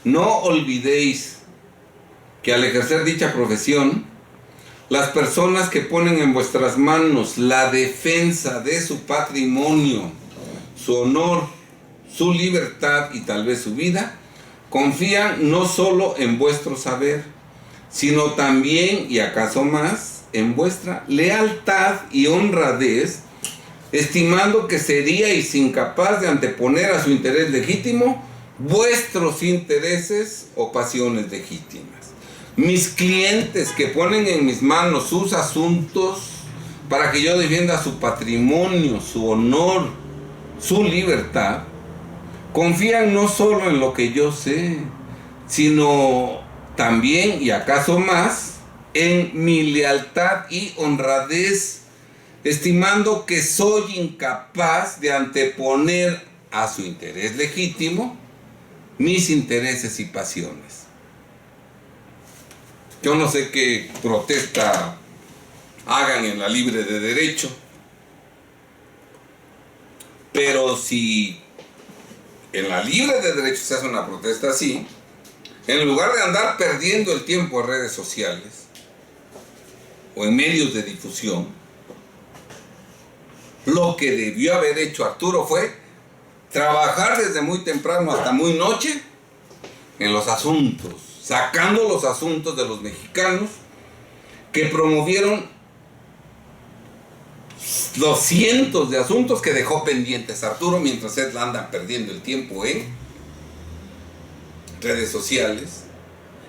S1: no olvidéis que al ejercer dicha profesión, las personas que ponen en vuestras manos la defensa de su patrimonio, su honor, su libertad y tal vez su vida, confían no solo en vuestro saber, sino también, y acaso más, en vuestra lealtad y honradez, estimando que seríais incapaz de anteponer a su interés legítimo vuestros intereses o pasiones legítimas. Mis clientes que ponen en mis manos sus asuntos para que yo defienda su patrimonio, su honor, su libertad, confían no solo en lo que yo sé, sino también, y acaso más, en mi lealtad y honradez, estimando que soy incapaz de anteponer a su interés legítimo mis intereses y pasiones. Yo no sé qué protesta hagan en la Libre de Derecho, pero si en la Libre de Derecho se hace una protesta así, en lugar de andar perdiendo el tiempo en redes sociales o en medios de difusión, lo que debió haber hecho Arturo fue trabajar desde muy temprano hasta muy noche en los asuntos, sacando los asuntos de los mexicanos que promovieron los cientos de asuntos que dejó pendientes Arturo mientras él anda perdiendo el tiempo en redes sociales,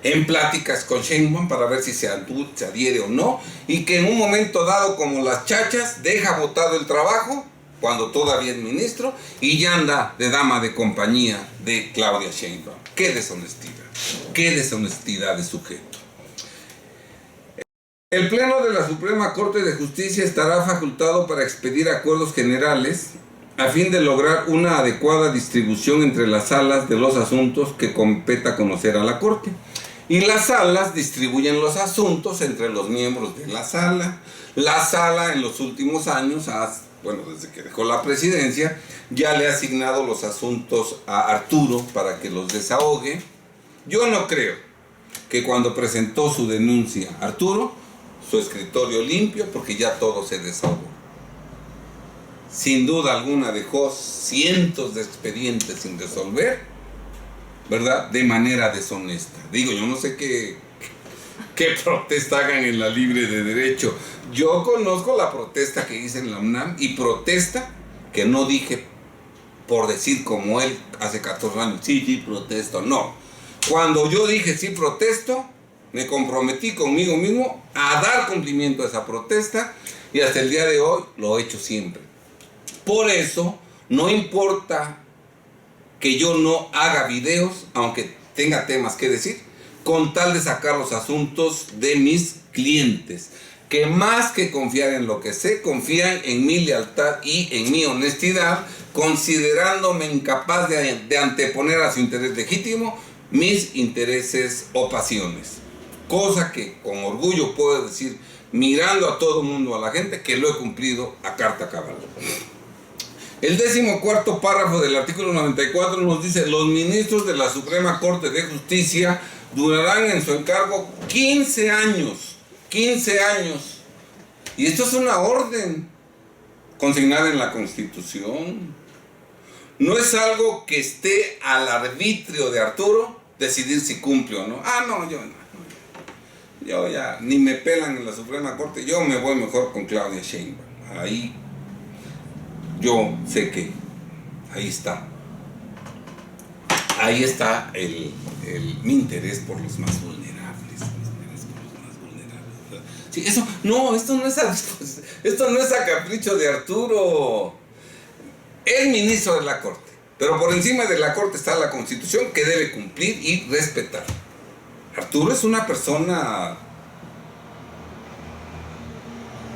S1: en pláticas con Sheinbaum para ver si se adhiere o no, y que en un momento dado, como las chachas, deja botado el trabajo cuando todavía es ministro y ya anda de dama de compañía de Claudia Sheinbaum. ¡Qué deshonestidad de sujeto! El Pleno de la Suprema Corte de Justicia estará facultado para expedir acuerdos generales a fin de lograr una adecuada distribución entre las salas de los asuntos que competa conocer a la Corte. Y las salas distribuyen los asuntos entre los miembros de la sala. La sala en los últimos años, desde que dejó la presidencia, ya le ha asignado los asuntos a Arturo para que los desahogue. Yo no creo que cuando presentó su denuncia Arturo, su escritorio limpio, porque ya todo se desahogó. Sin duda alguna dejó cientos de expedientes sin resolver, ¿verdad? De manera deshonesta. Digo, yo no sé qué protesta hagan en la Libre de Derecho. Yo conozco la protesta que hice en la UNAM y protesta que no dije por decir como él hace 14 años, sí, protesto. No. Cuando yo dije sí protesto, me comprometí conmigo mismo a dar cumplimiento a esa protesta y hasta el día de hoy lo he hecho siempre. Por eso, no importa que yo no haga videos, aunque tenga temas que decir, con tal de sacar los asuntos de mis clientes, que más que confiar en lo que sé, confían en mi lealtad y en mi honestidad, considerándome incapaz de anteponer a su interés legítimo mis intereses o pasiones. Cosa que con orgullo puedo decir, mirando a todo el mundo, a la gente, que lo he cumplido a carta cabal. El 14º párrafo del artículo 94 nos dice: los ministros de la Suprema Corte de Justicia durarán en su encargo 15 años. 15 años. Y esto es una orden consignada en la Constitución. No es algo que esté al arbitrio de Arturo decidir si cumple o no. Ah, no, yo no. Yo ya, ni me pelan en la Suprema Corte. Yo me voy mejor con Claudia Sheinbaum. Ahí, yo sé que ahí está. Ahí está mi interés por los más vulnerables. Sí, eso, no, esto no es a capricho de Arturo. Es ministro de la Corte, pero por encima de la Corte está la Constitución, que debe cumplir y respetar. Arturo es una persona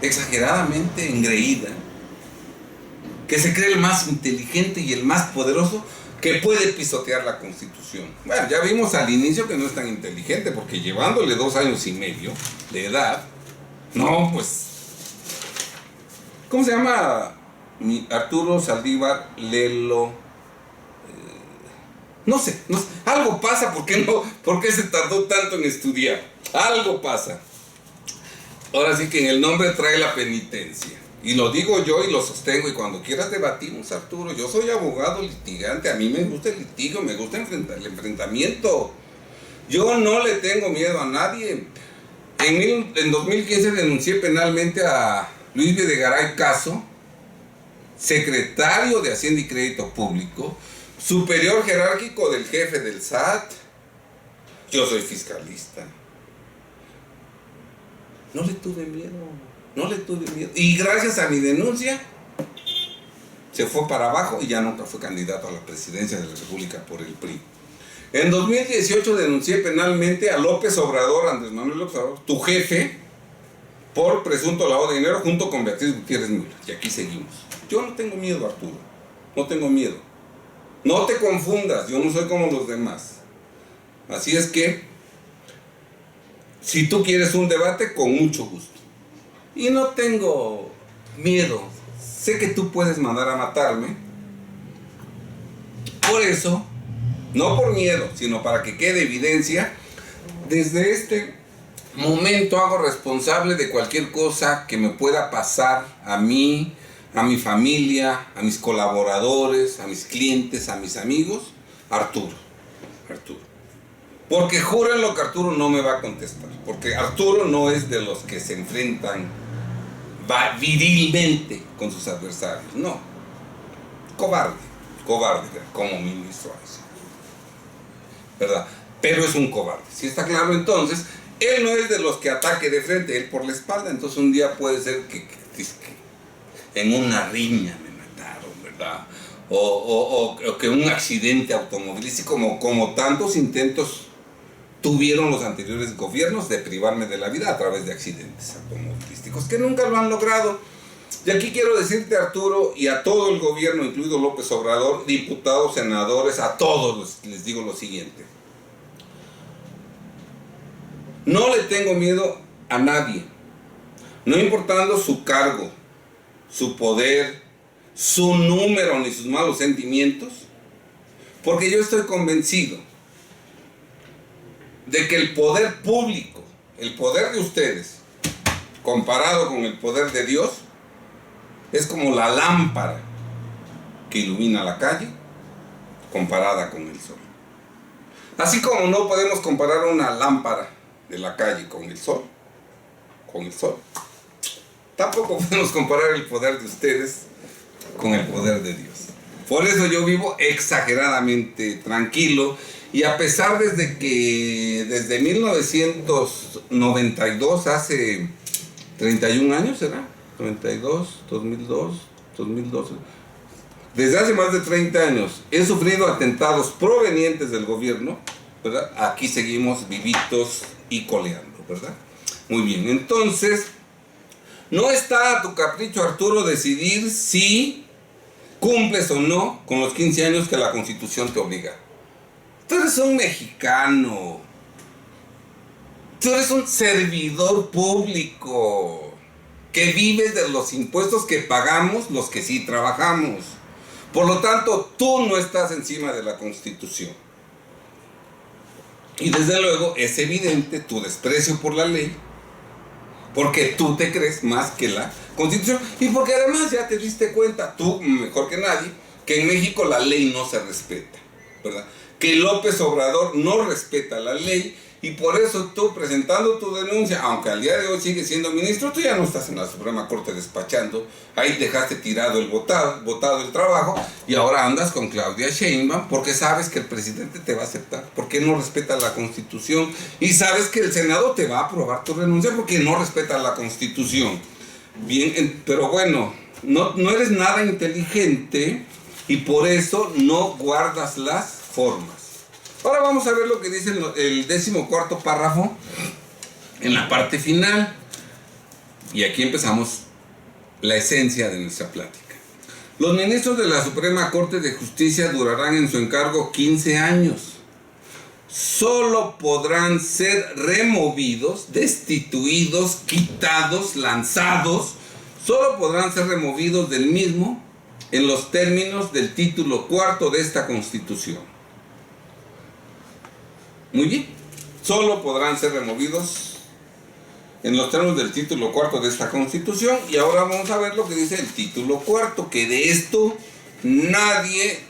S1: exageradamente engreída, que se cree el más inteligente y el más poderoso, que puede pisotear la Constitución. Bueno, ya vimos al inicio que no es tan inteligente, porque llevándole 2 años y medio de edad, no, pues, ¿cómo se llama? Arturo Saldívar Lelo, no sé, algo pasa. ¿Por qué se tardó tanto en estudiar? Algo pasa. Ahora sí que en el nombre trae la penitencia, y lo digo yo y lo sostengo, y cuando quieras debatimos, Arturo. Yo soy abogado litigante, a mí me gusta el litigio, me gusta el enfrentamiento. Yo no le tengo miedo a nadie. En 2015 denuncié penalmente a Luis Videgaray Caso, secretario de Hacienda y Crédito Público, superior jerárquico del jefe del SAT. Yo soy fiscalista. No le tuve miedo. Y gracias a mi denuncia, se fue para abajo y ya nunca fue candidato a la presidencia de la República por el PRI. En 2018 denuncié penalmente a López Obrador, Andrés Manuel López Obrador, tu jefe, por presunto lavado de dinero, junto con Beatriz Gutiérrez Müller. Y aquí seguimos. Yo no tengo miedo, Arturo. No tengo miedo. No te confundas, yo no soy como los demás. Así es que, si tú quieres un debate, con mucho gusto. Y no tengo miedo. Sé que tú puedes mandar a matarme. Por eso, no por miedo, sino para que quede evidencia, desde este momento hago responsable de cualquier cosa que me pueda pasar a mí, a mi familia, a mis colaboradores, a mis clientes, a mis amigos, Arturo. Porque júrenlo que Arturo no me va a contestar. Porque Arturo no es de los que se enfrentan virilmente con sus adversarios. No. Cobarde, como ministro. ¿Verdad? Pero es un cobarde. Si está claro, entonces, él no es de los que ataque de frente, él por la espalda. Entonces un día puede ser que en una riña me mataron, ¿verdad? O que un accidente automovilístico, como tantos intentos tuvieron los anteriores gobiernos de privarme de la vida a través de accidentes automovilísticos, que nunca lo han logrado. Y aquí quiero decirte, Arturo, y a todo el gobierno, incluido López Obrador, diputados, senadores, a todos les digo lo siguiente: no le tengo miedo a nadie, no importando su cargo, su poder, su número ni sus malos sentimientos, porque yo estoy convencido de que el poder público, el poder de ustedes, comparado con el poder de Dios, es como la lámpara que ilumina la calle comparada con el sol. Así como no podemos comparar una lámpara de la calle con el sol, tampoco podemos comparar el poder de ustedes con el poder de Dios. Por eso yo vivo exageradamente tranquilo, y a pesar desde 1992, hace 31 años, ¿será? 92, 2002, 2012. Desde hace más de 30 años he sufrido atentados provenientes del gobierno, ¿verdad? Aquí seguimos vivitos y coleando, ¿verdad? Muy bien, entonces, no está a tu capricho, Arturo, decidir si cumples o no con los 15 años que la Constitución te obliga. Tú eres un mexicano. Tú eres un servidor público que vives de los impuestos que pagamos los que sí trabajamos. Por lo tanto, tú no estás encima de la Constitución. Y desde luego es evidente tu desprecio por la ley, porque tú te crees más que la Constitución y porque además ya te diste cuenta, tú mejor que nadie, que en México la ley no se respeta, ¿verdad? Que López Obrador no respeta la ley y por eso tú presentando tu denuncia, aunque al día de hoy sigues siendo ministro, tú ya no estás en la Suprema Corte despachando, ahí dejaste tirado el botado el trabajo y ahora andas con Claudia Sheinbaum porque sabes que el presidente te va a aceptar, porque no respeta la Constitución y sabes que el Senado te va a aprobar tu renuncia porque no respeta la Constitución. Bien, pero bueno, no eres nada inteligente y por eso no guardas las formas. Ahora vamos a ver lo que dice el 14º párrafo en la parte final. Y aquí empezamos la esencia de nuestra plática. Los ministros de la Suprema Corte de Justicia durarán en su encargo 15 años. Solo podrán ser removidos, destituidos, quitados, lanzados. Solo podrán ser removidos del mismo en los términos del título 4 de esta Constitución. Muy bien, solo podrán ser removidos en los términos del título 4 de esta Constitución. Y ahora vamos a ver lo que dice el título 4, que de esto nadie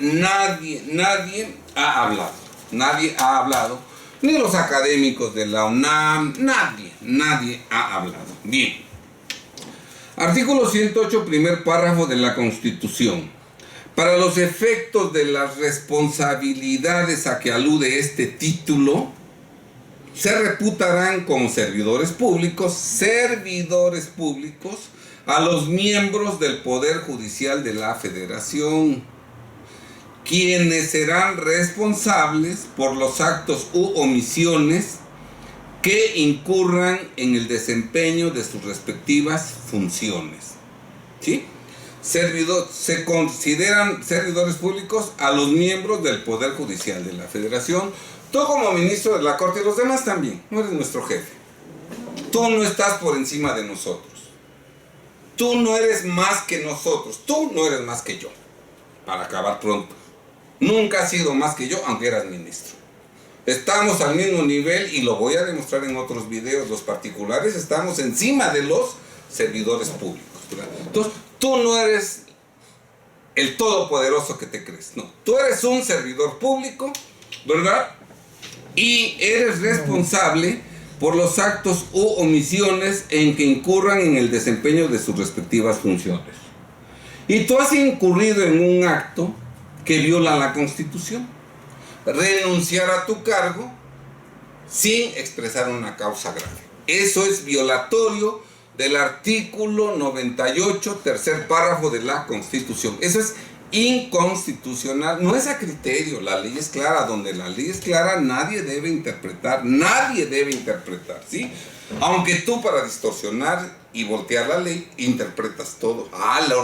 S1: ha hablado. Nadie ha hablado, ni los académicos de la UNAM, nadie ha hablado. Bien, artículo 108, primer párrafo de la Constitución. Para los efectos de las responsabilidades a que alude este título, se reputarán como servidores públicos a los miembros del Poder Judicial de la Federación, quienes serán responsables por los actos u omisiones que incurran en el desempeño de sus respectivas funciones. ¿Sí? Se consideran servidores públicos a los miembros del Poder Judicial de la Federación. Tú como ministro de la Corte y los demás también, no eres nuestro jefe. Tú no estás por encima de nosotros. Tú no eres más que nosotros. Tú no eres más que yo. Para acabar pronto. Nunca has sido más que yo, aunque eras ministro. Estamos al mismo nivel y lo voy a demostrar en otros videos. Los particulares estamos encima de los servidores públicos, ¿verdad? Entonces, tú no eres el todopoderoso que te crees, no. Tú eres un servidor público, ¿verdad? Y eres responsable por los actos u omisiones en que incurran en el desempeño de sus respectivas funciones. Y tú has incurrido en un acto que viola la Constitución. Renunciar a tu cargo sin expresar una causa grave. Eso es violatorio del artículo 98, tercer párrafo de la Constitución. Eso es inconstitucional, no es a criterio, la ley es clara. Donde la ley es clara nadie debe interpretar, ¿sí? Aunque tú para distorsionar y voltear la ley interpretas todo.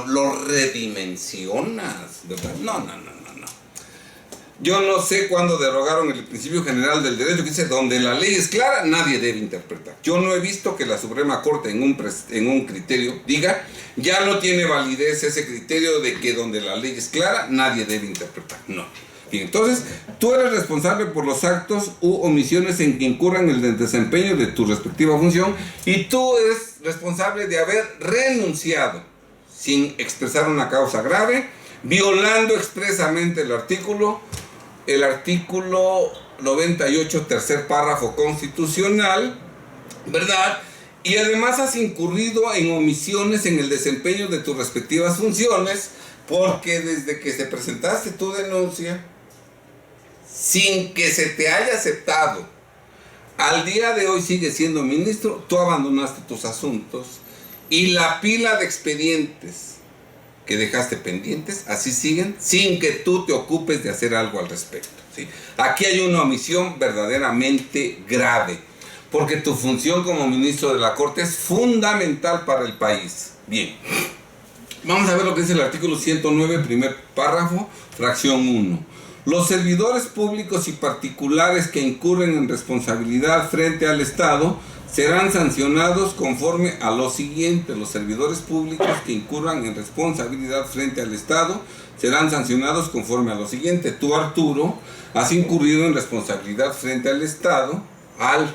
S1: Lo redimensionas, ¿verdad? No. Yo no sé cuándo derogaron el principio general del derecho que dice donde la ley es clara nadie debe interpretar. Yo no he visto que la Suprema Corte en un criterio diga ya no tiene validez ese criterio de que donde la ley es clara nadie debe interpretar. No. Bien, entonces tú eres responsable por los actos u omisiones en que incurran en el desempeño de tu respectiva función y tú eres responsable de haber renunciado sin expresar una causa grave, violando expresamente el artículo 98, tercer párrafo constitucional, ¿verdad? Y además has incurrido en omisiones en el desempeño de tus respectivas funciones, porque desde que se presentaste tu denuncia, sin que se te haya aceptado, al día de hoy sigues siendo ministro, tú abandonaste tus asuntos y la pila de expedientes que dejaste pendientes, así siguen, sin que tú te ocupes de hacer algo al respecto, ¿sí? Aquí hay una omisión verdaderamente grave, porque tu función como ministro de la Corte es fundamental para el país. Bien, vamos a ver lo que dice el artículo 109, primer párrafo, fracción 1. Los servidores públicos y particulares que incurren en responsabilidad frente al Estado serán sancionados conforme a lo siguiente: los servidores públicos que incurran en responsabilidad frente al Estado serán sancionados conforme a lo siguiente. Tú, Arturo, has incurrido en responsabilidad frente al Estado al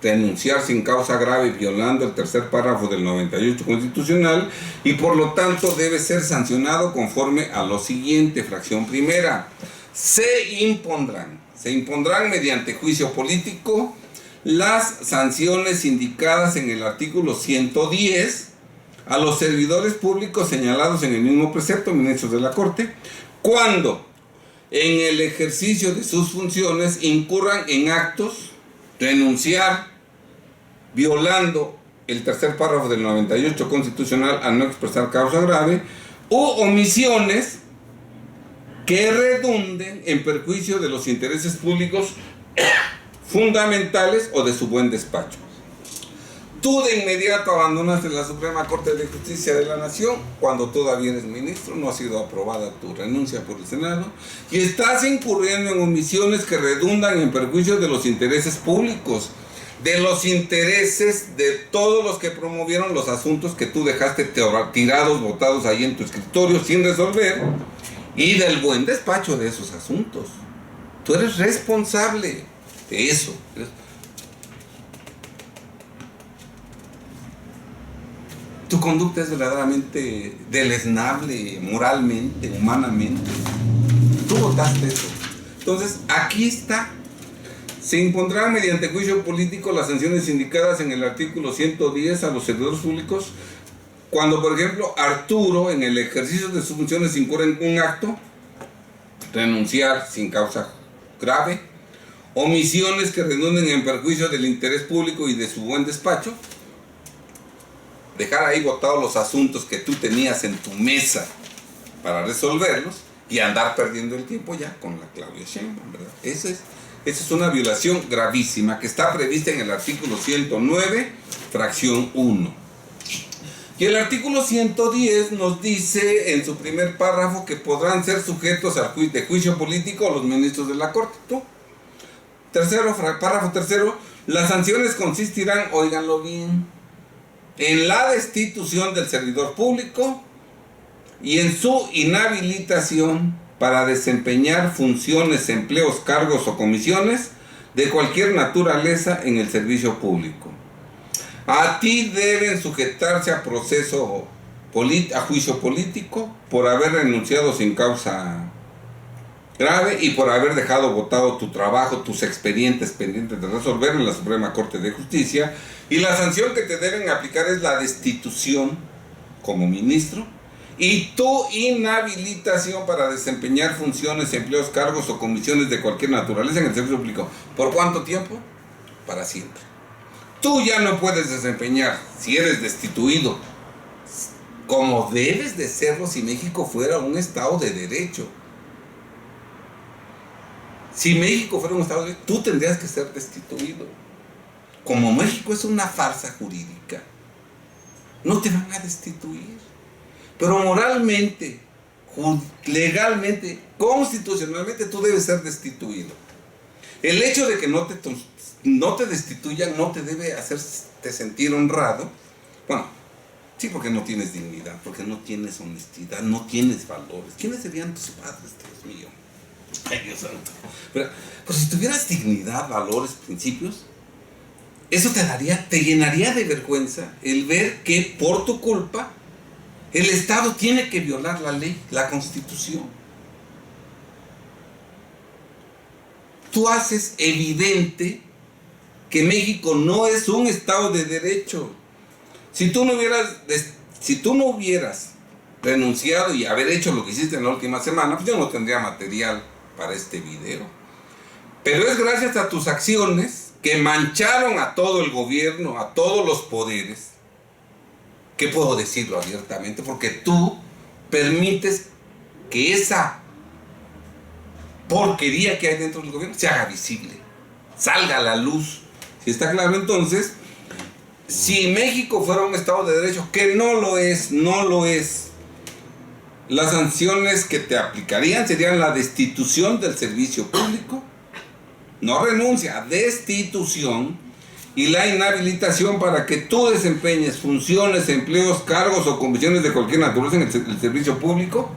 S1: renunciar sin causa grave violando el tercer párrafo del 98 constitucional, y por lo tanto debe ser sancionado conforme a lo siguiente. Fracción primera: se impondrán mediante juicio político las sanciones indicadas en el artículo 110 a los servidores públicos señalados en el mismo precepto, ministros de la Corte, cuando en el ejercicio de sus funciones incurran en actos, renunciar violando el tercer párrafo del 98 constitucional al no expresar causa grave, u omisiones que redunden en perjuicio de los intereses públicos fundamentales o de su buen despacho. Tú de inmediato abandonaste la Suprema Corte de Justicia de la Nación cuando todavía eres ministro, no ha sido aprobada tu renuncia por el Senado, y estás incurriendo en omisiones que redundan en perjuicio de los intereses públicos, de los intereses de todos los que promovieron los asuntos que tú dejaste tirados, botados ahí en tu escritorio sin resolver, y del buen despacho de esos asuntos. Tú eres responsable de eso. Tu conducta es verdaderamente deleznable, moralmente, humanamente. Tú votaste eso. Entonces, aquí está. Se impondrán mediante juicio político las sanciones indicadas en el artículo 110 a los servidores públicos cuando, por ejemplo, Arturo, en el ejercicio de sus funciones, incurre en un acto, renunciar sin causa grave, omisiones que redunden en perjuicio del interés público y de su buen despacho, dejar ahí botados los asuntos que tú tenías en tu mesa para resolverlos y andar perdiendo el tiempo ya con la Claudia Sheinbaum, ¿verdad? Esa es una violación gravísima que está prevista en el artículo 109, fracción 1. Y el artículo 110 nos dice en su primer párrafo que podrán ser sujetos de juicio político los ministros de la Corte. ¿Tú? Párrafo tercero, las sanciones consistirán, óiganlo bien, en la destitución del servidor público y en su inhabilitación para desempeñar funciones, empleos, cargos o comisiones de cualquier naturaleza en el servicio público. A ti deben sujetarse a a juicio político por haber renunciado sin causa grave y por haber dejado botado tu trabajo, tus expedientes pendientes de resolver en la Suprema Corte de Justicia, y la sanción que te deben aplicar es la destitución como ministro y tu inhabilitación para desempeñar funciones, empleos, cargos o comisiones de cualquier naturaleza en el servicio público. ¿Por cuánto tiempo? Para siempre. Tú ya no puedes desempeñar, si eres destituido, como debes de serlo si México fuera un Estado de Derecho. Si México fuera un Estado de Derecho, tú tendrías que ser destituido. Como México es una farsa jurídica, no te van a destituir. Pero moralmente, legalmente, constitucionalmente, tú debes ser destituido. El hecho de que no te destituyan no te debe hacerte sentir honrado. Bueno, sí, porque no tienes dignidad, porque no tienes honestidad, no tienes valores. ¿Quiénes serían tus padres, Dios mío? Ay, Dios santo. Pero si tuvieras dignidad, valores, principios, eso te llenaría de vergüenza el ver que por tu culpa el Estado tiene que violar la ley, la Constitución. Tú haces evidente que México no es un Estado de Derecho. Si tú no hubieras renunciado y haber hecho lo que hiciste en la última semana, pues yo no tendría material para este video. Pero es gracias a tus acciones que mancharon a todo el gobierno, a todos los poderes, que puedo decirlo abiertamente, porque tú permites que esa porquería que hay dentro del gobierno se haga visible, salga a la luz. ¿Sí está claro? Entonces, si México fuera un Estado de Derecho, que no lo es, las sanciones que te aplicarían serían la destitución del servicio público, no renuncia, destitución, y la inhabilitación para que tú desempeñes funciones, empleos, cargos o condiciones de cualquier naturaleza en el servicio público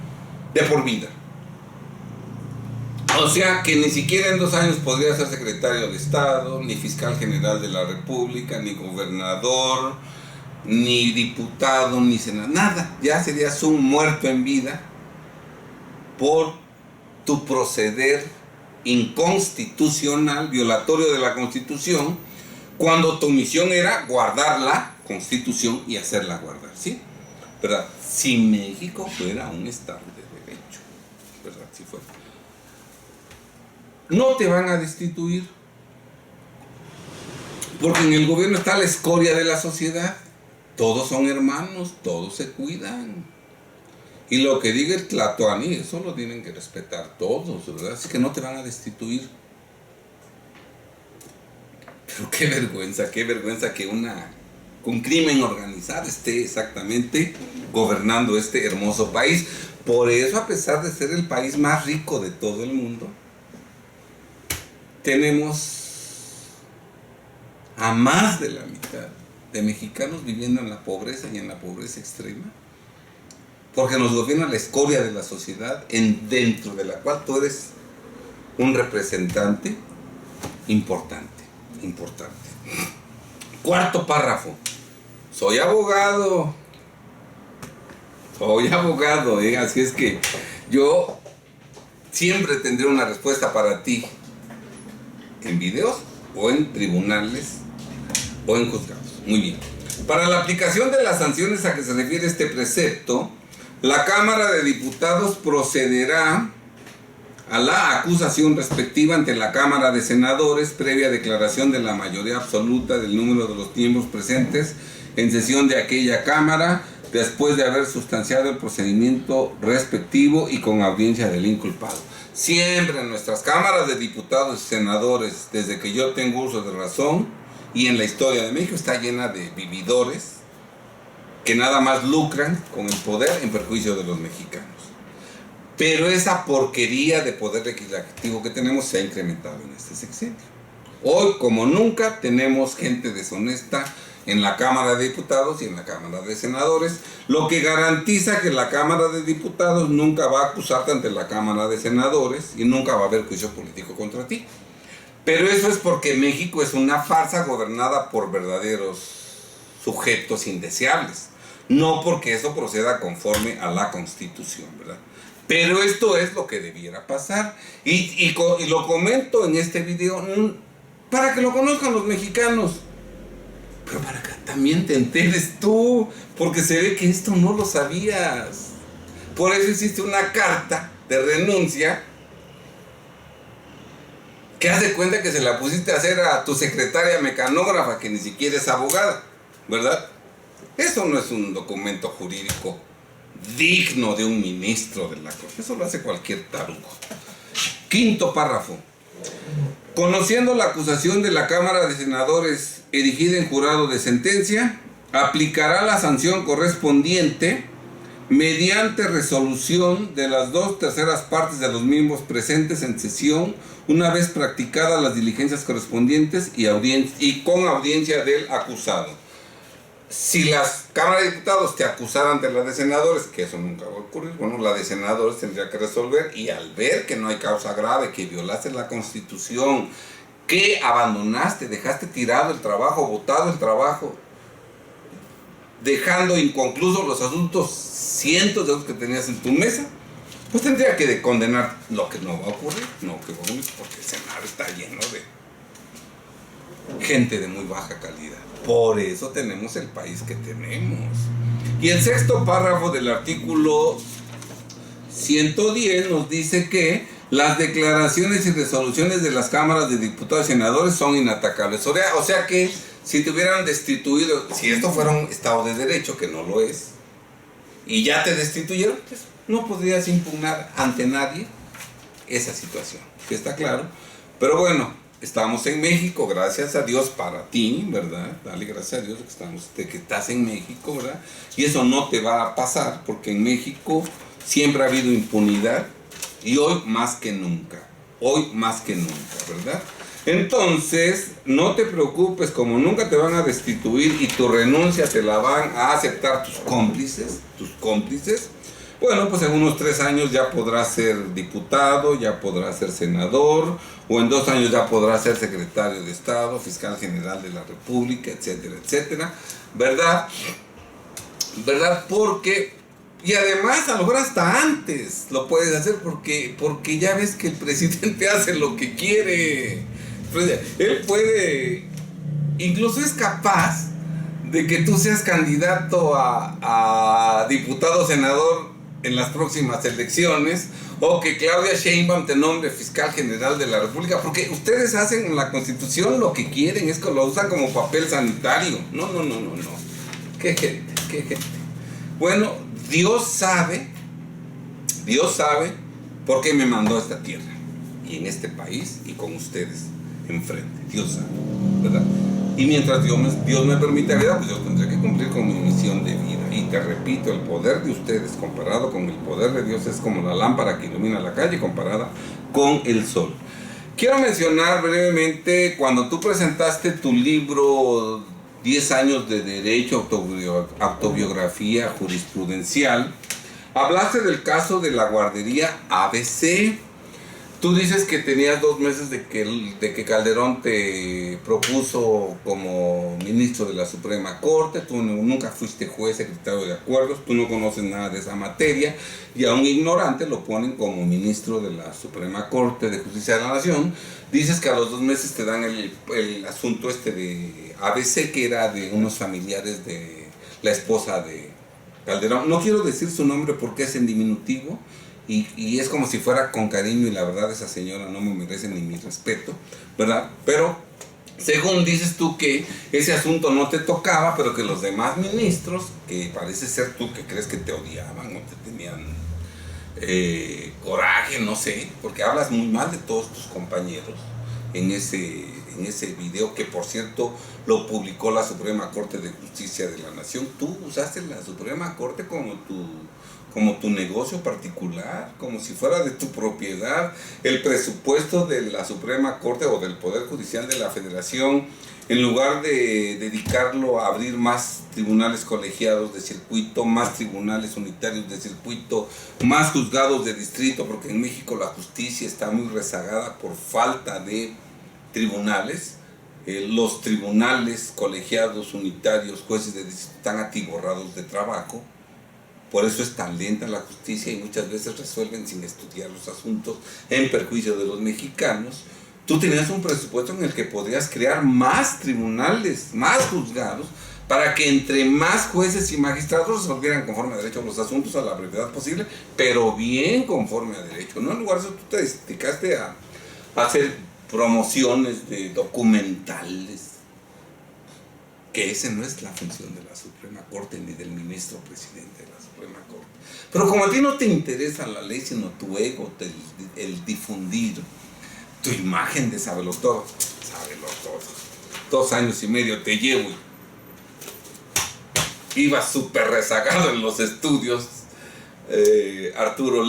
S1: de por vida. O sea que ni siquiera en 2 años podría ser secretario de Estado, ni fiscal general de la República, ni gobernador, ni diputado, ni senador, nada. Ya serías un muerto en vida por tu proceder inconstitucional, violatorio de la Constitución, cuando tu misión era guardar la Constitución y hacerla guardar, ¿sí? ¿Verdad? Si México fuera un Estado de derecho, ¿verdad? Si fuera. No te van a destituir, porque en el gobierno está la escoria de la sociedad. Todos son hermanos, todos se cuidan. Y lo que diga el Tlatoani, eso lo tienen que respetar todos, ¿verdad? Así que no te van a destituir. Pero qué vergüenza que un crimen organizado esté exactamente gobernando este hermoso país. Por eso, a pesar de ser el país más rico de todo el mundo, tenemos a más de la mitad de mexicanos viviendo en la pobreza y en la pobreza extrema, porque nos gobierna la escoria de la sociedad, dentro de la cual tú eres un representante importante. Cuarto párrafo. Soy abogado, así es que yo siempre tendré una respuesta para ti, en videos o en tribunales o en juzgados. Muy bien. Para la aplicación de las sanciones a que se refiere este precepto, la Cámara de Diputados procederá a la acusación respectiva ante la Cámara de Senadores, previa declaración de la mayoría absoluta del número de los miembros presentes en sesión de aquella Cámara, después de haber sustanciado el procedimiento respectivo y con audiencia del inculpado. Siempre en nuestras cámaras de diputados y senadores, desde que yo tengo uso de razón, y en la historia de México, está llena de vividores que nada más lucran con el poder en perjuicio de los mexicanos. Pero esa porquería de poder legislativo que tenemos se ha incrementado en este sexenio. Hoy, como nunca, tenemos gente deshonesta en la Cámara de Diputados y en la Cámara de Senadores, lo que garantiza que la Cámara de Diputados nunca va a acusarte ante la Cámara de Senadores y nunca va a haber juicio político contra ti. Pero eso es porque México es una farsa gobernada por verdaderos sujetos indeseables, no porque eso proceda conforme a la Constitución, ¿verdad? Pero esto es lo que debiera pasar, y lo comento en este video para que lo conozcan los mexicanos, pero para que también te enteres tú, porque se ve que esto no lo sabías. Por eso hiciste una carta de renuncia que haz de cuenta que se la pusiste a hacer a tu secretaria mecanógrafa, que ni siquiera es abogada, ¿verdad? Eso no es un documento jurídico digno de un ministro de la Corte. Eso lo hace cualquier tarugo. Quinto párrafo. Conociendo la acusación de la Cámara de Senadores erigida en jurado de sentencia, aplicará la sanción correspondiente mediante resolución de las 2/3 partes de los miembros presentes en sesión, una vez practicadas las diligencias correspondientes y con audiencia del acusado. Si las cámaras de diputados te acusaran ante la de senadores, que eso nunca va a ocurrir, bueno, la de senadores tendría que resolver, y al ver que no hay causa grave, que violaste la Constitución, que abandonaste, dejaste tirado el trabajo, botado el trabajo, dejando inconclusos los asuntos, cientos de los que tenías en tu mesa, pues tendría que condenar, lo que no va a ocurrir, porque el Senado está lleno de gente de muy baja calidad. Por eso tenemos el país que tenemos. Y el sexto párrafo del artículo 110 nos dice que las declaraciones y resoluciones de las cámaras de diputados y senadores son inatacables. O sea que si te hubieran destituido, si esto fuera un Estado de Derecho, que no lo es, y ya te destituyeron, pues no podrías impugnar ante nadie esa situación, que está claro. Pero bueno, estamos en México, gracias a Dios para ti, ¿verdad? Dale gracias a Dios de que estás en México, ¿verdad? Y eso no te va a pasar, porque en México siempre ha habido impunidad, y hoy más que nunca, ¿verdad? Entonces, no te preocupes, como nunca te van a destituir y tu renuncia te la van a aceptar tus cómplices, bueno, pues en unos 3 años ya podrás ser diputado, ya podrás ser senador, o en 2 años ya podrás ser secretario de Estado, fiscal general de la República, etcétera, etcétera, ¿verdad? ¿Verdad? Y además a lo mejor hasta antes lo puedes hacer porque ya ves que el presidente hace lo que quiere. Él puede, incluso es capaz de que tú seas candidato a diputado o senador en las próximas elecciones, o que Claudia Sheinbaum te nombre fiscal general de la República, porque ustedes hacen en la Constitución lo que quieren, es que lo usan como papel sanitario. No. Qué gente. Bueno, Dios sabe por qué me mandó a esta tierra, y en este país, y con ustedes enfrente. Dios sabe, ¿verdad? Y mientras Dios me permita vida, pues yo tendré que cumplir con mi misión de vida. Y te repito, el poder de ustedes comparado con el poder de Dios es como la lámpara que ilumina la calle comparada con el sol. Quiero mencionar brevemente, cuando tú presentaste tu libro 10 años de Derecho, autobiografía jurisprudencial, hablaste del caso de la guardería ABC. Tú dices que tenías 2 meses de que Calderón te propuso como ministro de la Suprema Corte. Tú nunca fuiste juez, secretario de acuerdos, tú no conoces nada de esa materia, y a un ignorante lo ponen como ministro de la Suprema Corte de Justicia de la Nación. Dices que a los 2 meses te dan el asunto de ABC, que era de unos familiares de la esposa de Calderón. No quiero decir su nombre porque es en diminutivo, y es como si fuera con cariño, y la verdad esa señora no me merece ni mi respeto, ¿verdad? Pero según dices tú que ese asunto no te tocaba, pero que los demás ministros, que parece ser tú que crees que te odiaban o te tenían coraje, no sé, porque hablas muy mal de todos tus compañeros en ese video, que por cierto lo publicó la Suprema Corte de Justicia de la Nación. Tú usaste la Suprema Corte como tu negocio particular, como si fuera de tu propiedad. El presupuesto de la Suprema Corte o del Poder Judicial de la Federación, en lugar de dedicarlo a abrir más tribunales colegiados de circuito, más tribunales unitarios de circuito, más juzgados de distrito, porque en México la justicia está muy rezagada por falta de tribunales. Los tribunales colegiados, unitarios, jueces de distrito están atiborrados de trabajo. Por eso es tan lenta la justicia, y muchas veces resuelven sin estudiar los asuntos en perjuicio de los mexicanos. Tú tenías un presupuesto en el que podrías crear más tribunales, más juzgados, para que entre más jueces y magistrados resolvieran conforme a derecho los asuntos a la brevedad posible, pero bien conforme a derecho. No, en lugar de eso tú te dedicaste a hacer promociones de documentales, que esa no es la función de la Suprema Corte ni del ministro presidente de la Suprema Corte. Pero como a ti no te interesa la ley, sino tu ego, el difundir tu imagen de sábelo todo. 2 años y medio te llevo. Iba súper rezagado en los estudios Arturo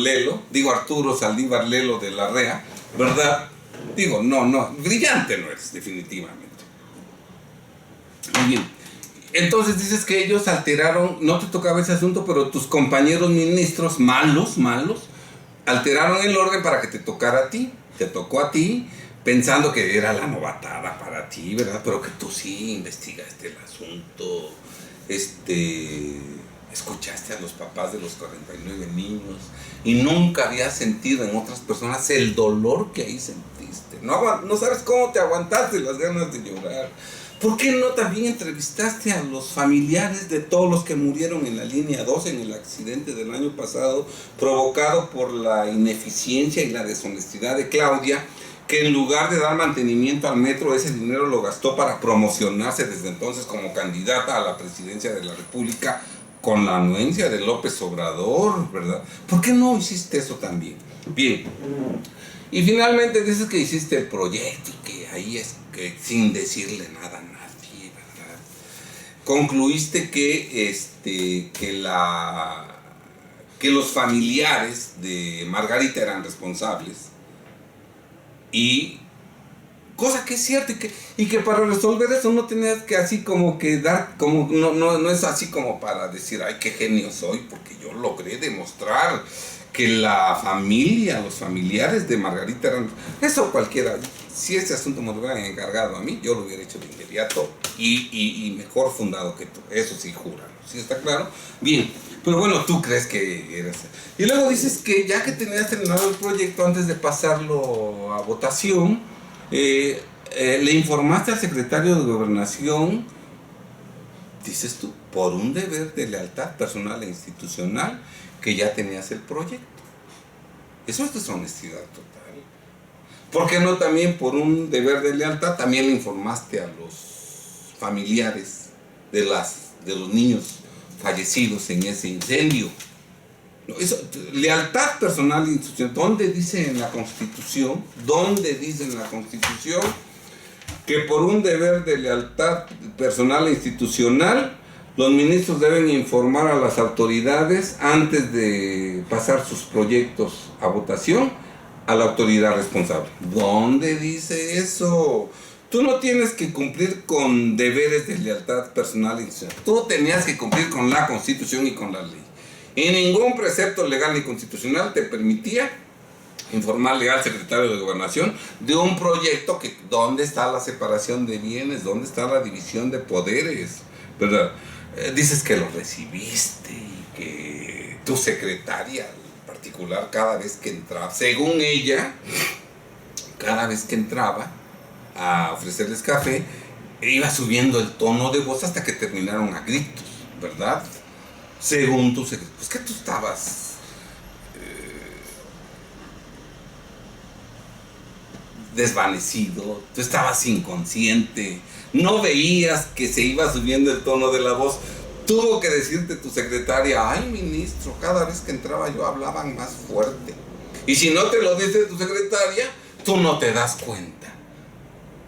S1: Saldívar Lelo de la REA, ¿verdad? No, brillante no eres, definitivamente. Muy bien. Entonces dices que ellos alteraron, no te tocaba ese asunto, pero tus compañeros ministros malos, alteraron el orden para que te tocara a ti. Te tocó a ti, pensando que era la novatada para ti, ¿verdad? Pero que tú sí investigaste el asunto, escuchaste a los papás de los 49 niños, y nunca habías sentido en otras personas el dolor que ahí sentiste. No sabes cómo te aguantaste las ganas de llorar. ¿Por qué no también entrevistaste a los familiares de todos los que murieron en la línea 12 en el accidente del año pasado, provocado por la ineficiencia y la deshonestidad de Claudia, que en lugar de dar mantenimiento al metro, ese dinero lo gastó para promocionarse desde entonces como candidata a la presidencia de la República con la anuencia de López Obrador, ¿verdad? ¿Por qué no hiciste eso también? Bien. Y finalmente dices que hiciste el proyecto y que ahí es que sin decirle nada a nadie, ¿verdad? Concluiste que los familiares de Margarita eran responsables, y Cosa que es cierto y que para resolver eso no tenías que así como que dar, como no es así como para decir, ay, qué genio soy, porque yo logré demostrar que la familia, los familiares de Margarita eran... Eso cualquiera, si ese asunto me lo hubieran encargado a mí, yo lo hubiera hecho de inmediato y mejor fundado que tú, eso sí, júralo, ¿sí está claro? Bien, pero bueno, tú crees que eres... Y luego dices que ya que tenías terminado el proyecto antes de pasarlo a votación, le informaste al secretario de Gobernación, dices tú, por un deber de lealtad personal e institucional, que ya tenías el proyecto. Eso es deshonestidad total. ¿Por qué no también por un deber de lealtad también le informaste a los familiares de los niños fallecidos en ese incendio? No, eso, lealtad personal e institucional. ¿Dónde dice en la Constitución? ¿Dónde dice en la Constitución que por un deber de lealtad personal e institucional los ministros deben informar a las autoridades antes de pasar sus proyectos a votación a la autoridad responsable? ¿Dónde dice eso? Tú no tienes que cumplir con deberes de lealtad personal e institucional. Tú tenías que cumplir con la Constitución y con la ley. Y ningún precepto legal ni constitucional te permitía informarle al secretario de Gobernación de un proyecto que dónde está la separación de bienes, dónde está la división de poderes, ¿verdad? Dices que lo recibiste y que tu secretaria en particular cada vez que entraba, según ella, cada vez que entraba a ofrecerles café, iba subiendo el tono de voz hasta que terminaron a gritos, ¿verdad? Según tu secretario, pues que tú estabas desvanecido, tú estabas inconsciente, no veías que se iba subiendo el tono de la voz. Tuvo que decirte tu secretaria, ay ministro, cada vez que entraba yo hablaban más fuerte. Y si no te lo dice tu secretaria, tú no te das cuenta.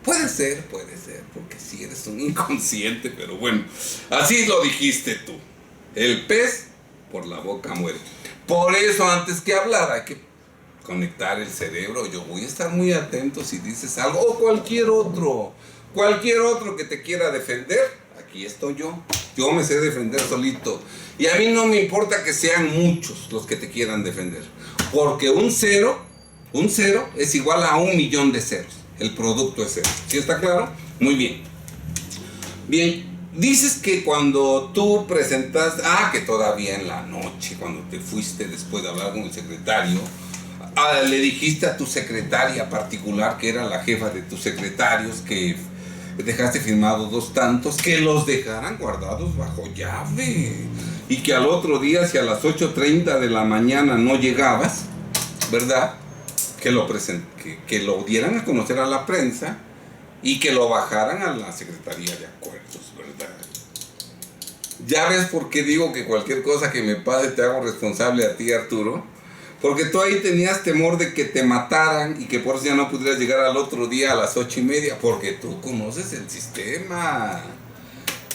S1: Puede ser, porque sí eres un inconsciente, pero bueno, así lo dijiste tú. El pez por la boca muere. Por eso antes que hablar hay que conectar el cerebro. Yo voy a estar muy atento si dices algo, o cualquier otro que te quiera defender. Aquí estoy yo me sé defender solito. Y a mí no me importa que sean muchos los que te quieran defender, porque un cero es igual a 1.000.000 de ceros. El producto es cero. ¿Sí está claro? Muy bien. Bien. Dices que cuando tú presentaste, que todavía en la noche, cuando te fuiste después de hablar con el secretario, le dijiste a tu secretaria particular, que era la jefa de tus secretarios, que dejaste firmado 2 tantos, que los dejaran guardados bajo llave, y que al otro día, si a las 8:30 de la mañana no llegabas, ¿verdad? Que lo dieran a conocer a la prensa y que lo bajaran a la Secretaría de Acuerdos, ¿verdad? Ya ves por qué digo que cualquier cosa que me pase te hago responsable a ti, Arturo. Porque tú ahí tenías temor de que te mataran y que por eso ya no pudieras llegar al otro día a las 8:30. Porque tú conoces el sistema.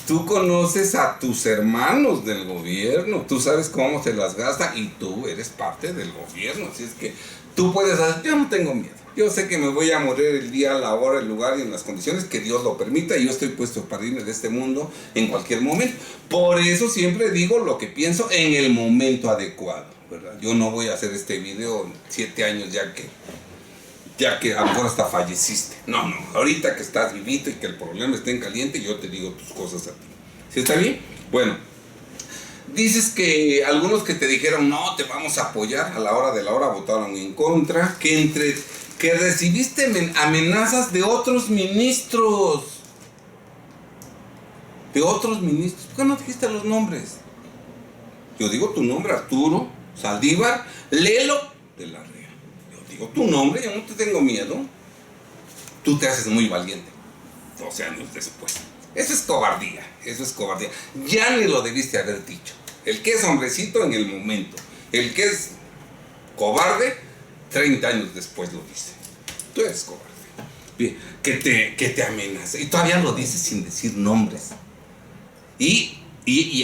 S1: Tú conoces a tus hermanos del gobierno. Tú sabes cómo se las gasta y tú eres parte del gobierno. Así es que tú puedes hacer, yo no tengo miedo. Yo sé que me voy a morir el día, la hora, el lugar y en las condiciones que Dios lo permita. Y yo estoy puesto para irme de este mundo en cualquier momento. Por eso siempre digo lo que pienso en el momento adecuado, ¿verdad? Yo no voy a hacer este video en 7 años ya que a lo mejor hasta falleciste. No, ahorita que estás vivito y que el problema esté en caliente, yo te digo tus cosas a ti. ¿Sí está bien? Bueno, dices que algunos que te dijeron, no, te vamos a apoyar, a la hora de la hora votaron en contra, que recibiste amenazas de otros ministros. ¿Por qué no dijiste los nombres? Yo digo tu nombre, Arturo Saldívar Lelo de la Rea. Yo digo tu nombre, yo no te tengo miedo. Tú te haces muy valiente 12 años después. Eso es cobardía. Ya ni lo debiste haber dicho. El que es hombrecito en el momento, el que es cobarde 30 años después lo dice. Tú eres cobarde. Bien, que te amenaza. Y todavía lo dices sin decir nombres. Y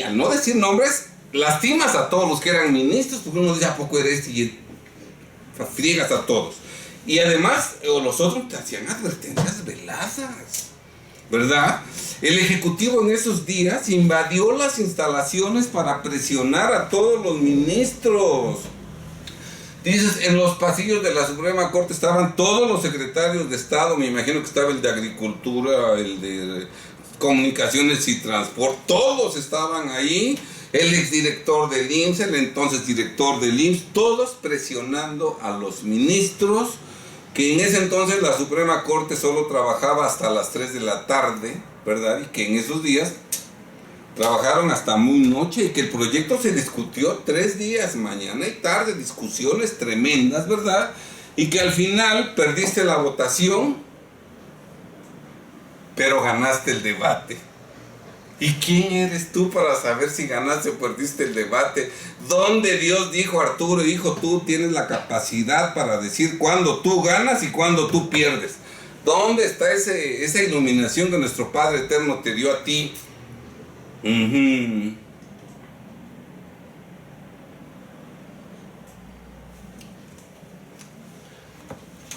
S1: al no decir nombres, lastimas a todos los que eran ministros, porque uno dice, ¿a poco eres? Y friegas a todos. Y además, los otros te hacían advertencias veladas, ¿verdad? El Ejecutivo en esos días invadió las instalaciones para presionar a todos los ministros. Dices, en los pasillos de la Suprema Corte estaban todos los secretarios de Estado, me imagino que estaba el de Agricultura, el de Comunicaciones y Transporte, todos estaban ahí, el exdirector del IMSS, el entonces director del IMSS, todos presionando a los ministros, que en ese entonces la Suprema Corte solo trabajaba hasta las 3 de la tarde, ¿verdad? Y que en esos días trabajaron hasta muy noche y que el proyecto se discutió 3 días, mañana y tarde, discusiones tremendas, ¿verdad? Y que al final perdiste la votación, pero ganaste el debate. ¿Y quién eres tú para saber si ganaste o perdiste el debate? ¿Dónde Dios dijo, Arturo, hijo, tú tienes la capacidad para decir cuándo tú ganas y cuándo tú pierdes? ¿Dónde está esa iluminación que nuestro Padre Eterno te dio a ti?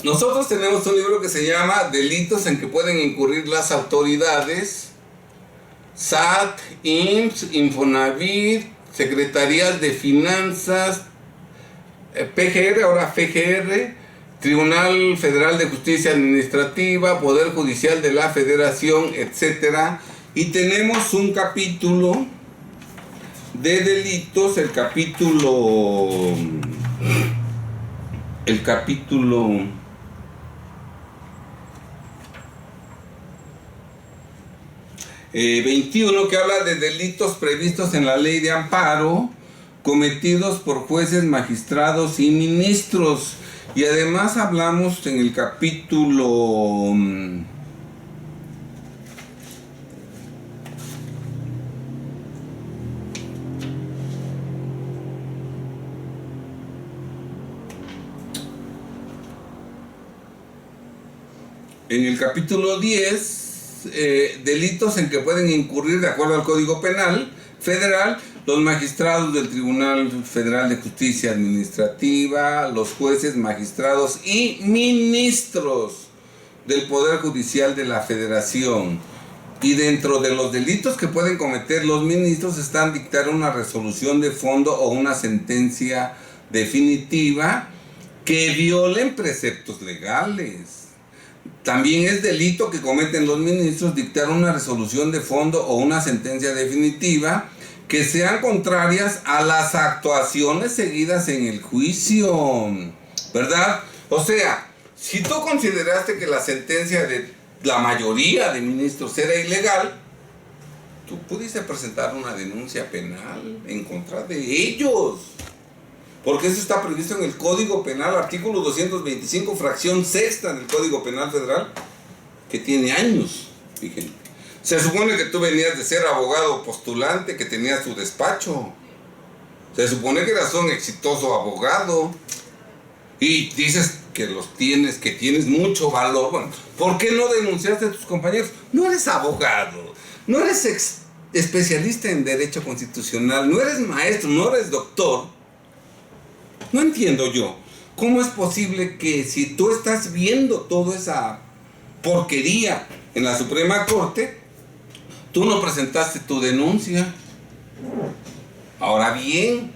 S1: Nosotros tenemos un libro que se llama Delitos en que pueden incurrir las autoridades, SAT, IMSS, Infonavit, Secretarías de Finanzas, PGR, ahora FGR, Tribunal Federal de Justicia Administrativa, Poder Judicial de la Federación, etcétera. Y tenemos un capítulo de delitos, el capítulo 21, que habla de delitos previstos en la ley de amparo cometidos por jueces, magistrados y ministros. Y además hablamos en el capítulo 10, delitos en que pueden incurrir de acuerdo al Código Penal Federal los magistrados del Tribunal Federal de Justicia Administrativa, los jueces, magistrados y ministros del Poder Judicial de la Federación. Y dentro de los delitos que pueden cometer los ministros están dictar una resolución de fondo o una sentencia definitiva que violen preceptos legales. También es delito que cometen los ministros dictar una resolución de fondo o una sentencia definitiva que sean contrarias a las actuaciones seguidas en el juicio, ¿verdad? O sea, si tú consideraste que la sentencia de la mayoría de ministros era ilegal, tú pudiste presentar una denuncia penal en contra de ellos. Porque eso está previsto en el Código Penal, artículo 225, fracción sexta del Código Penal Federal, que tiene años vigente. Se supone que tú venías de ser abogado postulante, que tenías tu despacho. Se supone que eras un exitoso abogado. Y dices que que tienes mucho valor. Bueno, ¿por qué no denunciaste a tus compañeros? No eres abogado, no eres especialista en derecho constitucional, no eres maestro, no eres doctor. No entiendo yo, ¿cómo es posible que si tú estás viendo toda esa porquería en la Suprema Corte, tú no presentaste tu denuncia? Ahora bien,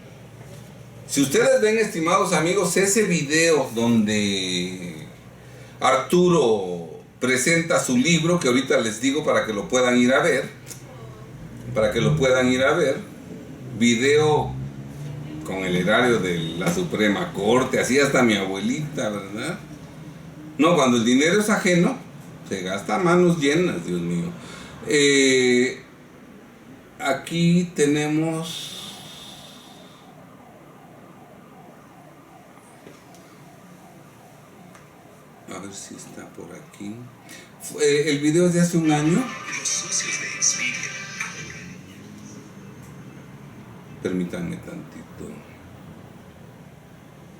S1: si ustedes ven, estimados amigos, ese video donde Arturo presenta su libro, que ahorita les digo para que lo puedan ir a ver, video con el erario de la Suprema Corte, así hasta mi abuelita, ¿verdad? No, cuando el dinero es ajeno, se gasta a manos llenas, Dios mío. Aquí tenemos... A ver si está por aquí. El video es de hace un año. Permítanme tantito.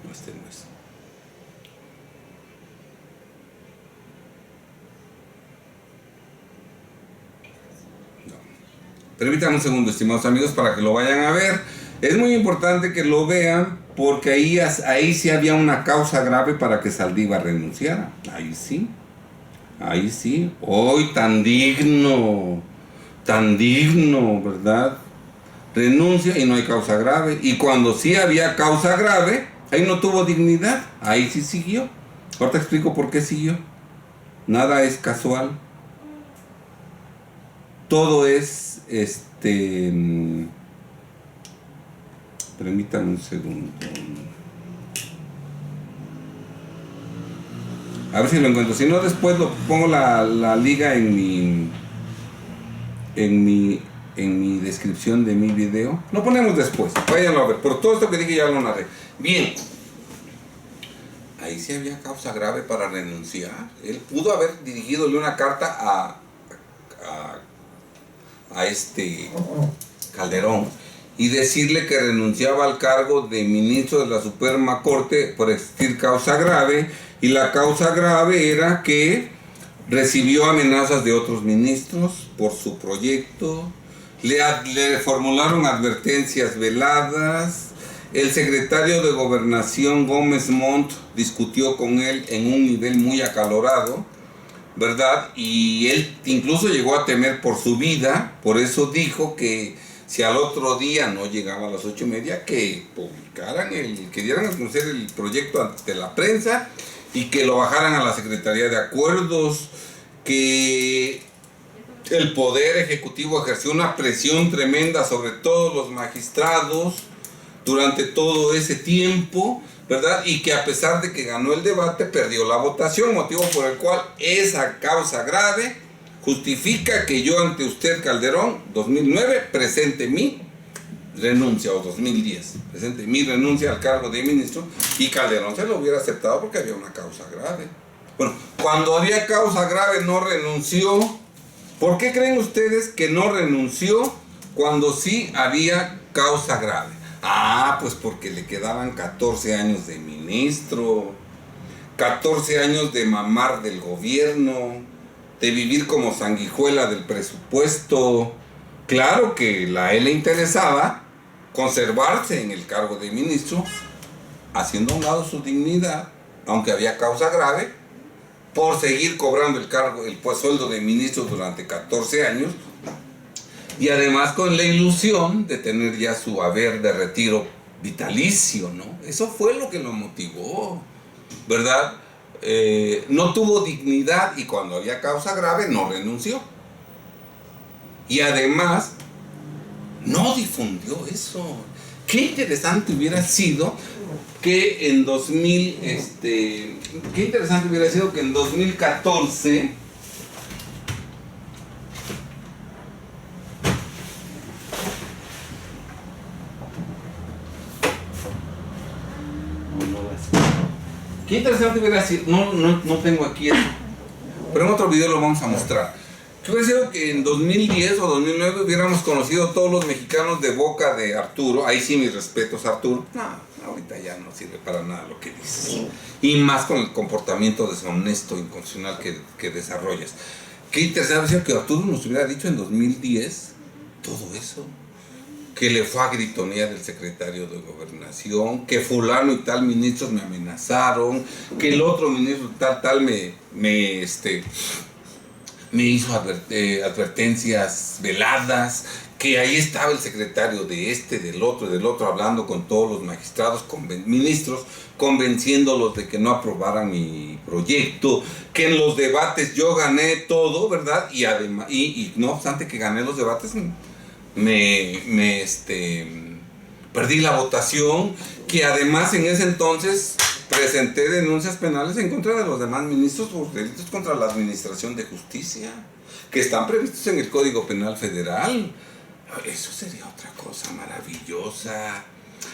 S1: No, este no es. No. Permítanme un segundo, estimados amigos, para que lo vayan a ver. Es muy importante que lo vean porque ahí sí había una causa grave para que Saldívar renunciara. Ahí sí. Hoy tan digno, ¿verdad? Renuncia y no hay causa grave. Y cuando sí había causa grave, ahí no tuvo dignidad. Ahí sí siguió. Ahora te explico por qué siguió. Nada es casual. Todo es, permítanme un segundo. A ver si lo encuentro. Si no, después lo pongo la liga en mi descripción de mi video. Lo ponemos después. Váyanlo a ver. Por todo esto que dije ya lo narré. Bien. Ahí sí había causa grave para renunciar. Él pudo haber dirigidole una carta a Calderón y decirle que renunciaba al cargo de ministro de la Suprema Corte por existir causa grave, y la causa grave era que recibió amenazas de otros ministros por su proyecto, le formularon advertencias veladas, el secretario de Gobernación Gómez Montt discutió con él en un nivel muy acalorado, ¿verdad? Y él incluso llegó a temer por su vida, por eso dijo que si al otro día no llegaba a las 8:30, que publicaran, que dieran a conocer el proyecto ante la prensa y que lo bajaran a la Secretaría de Acuerdos, que el Poder Ejecutivo ejerció una presión tremenda sobre todos los magistrados durante todo ese tiempo, ¿verdad? Y que a pesar de que ganó el debate, perdió la votación, motivo por el cual esa causa grave justifica que yo ante usted, Calderón, 2009, presente mi renuncia, o 2010, presente mi renuncia al cargo de ministro, y Calderón se lo hubiera aceptado porque había una causa grave. Bueno, cuando había causa grave no renunció. ¿Por qué creen ustedes que no renunció cuando sí había causa grave? Pues porque le quedaban 14 años de ministro, 14 años de mamar del gobierno, de vivir como sanguijuela del presupuesto. Claro que a él le interesaba conservarse en el cargo de ministro, haciendo a un lado su dignidad, aunque había causa grave, por seguir cobrando el sueldo de ministro durante 14 años, y además con la ilusión de tener ya su haber de retiro vitalicio, ¿no? Eso fue lo que lo motivó, ¿verdad? No tuvo dignidad, y cuando había causa grave no renunció. Y además no difundió eso. Qué interesante hubiera sido que en 2014 qué interesante hubiera sido, no tengo aquí eso, pero en otro video lo vamos a mostrar. ¿Qué hubiera sido que en 2010 o 2009 hubiéramos conocido todos los mexicanos de boca de Arturo? Ahí sí, mis respetos, Arturo. No, ahorita ya no sirve para nada lo que dices. Y más con el comportamiento deshonesto, inconstitucional que desarrollas. Qué interesante hubiera sido que Arturo nos hubiera dicho en 2010 todo eso. Que le fue a gritonear el secretario de Gobernación, que fulano y tal ministros me amenazaron, que el otro ministro tal me hizo advertencias veladas, que ahí estaba el secretario del otro, hablando con todos los magistrados, ministros, convenciéndolos de que no aprobaran mi proyecto, que en los debates yo gané todo, ¿verdad? Y además, y no obstante que gané los debates, perdí la votación, que además en ese entonces presenté denuncias penales en contra de los demás ministros por delitos contra la administración de justicia, que están previstos en el Código Penal Federal. Eso sería otra cosa maravillosa.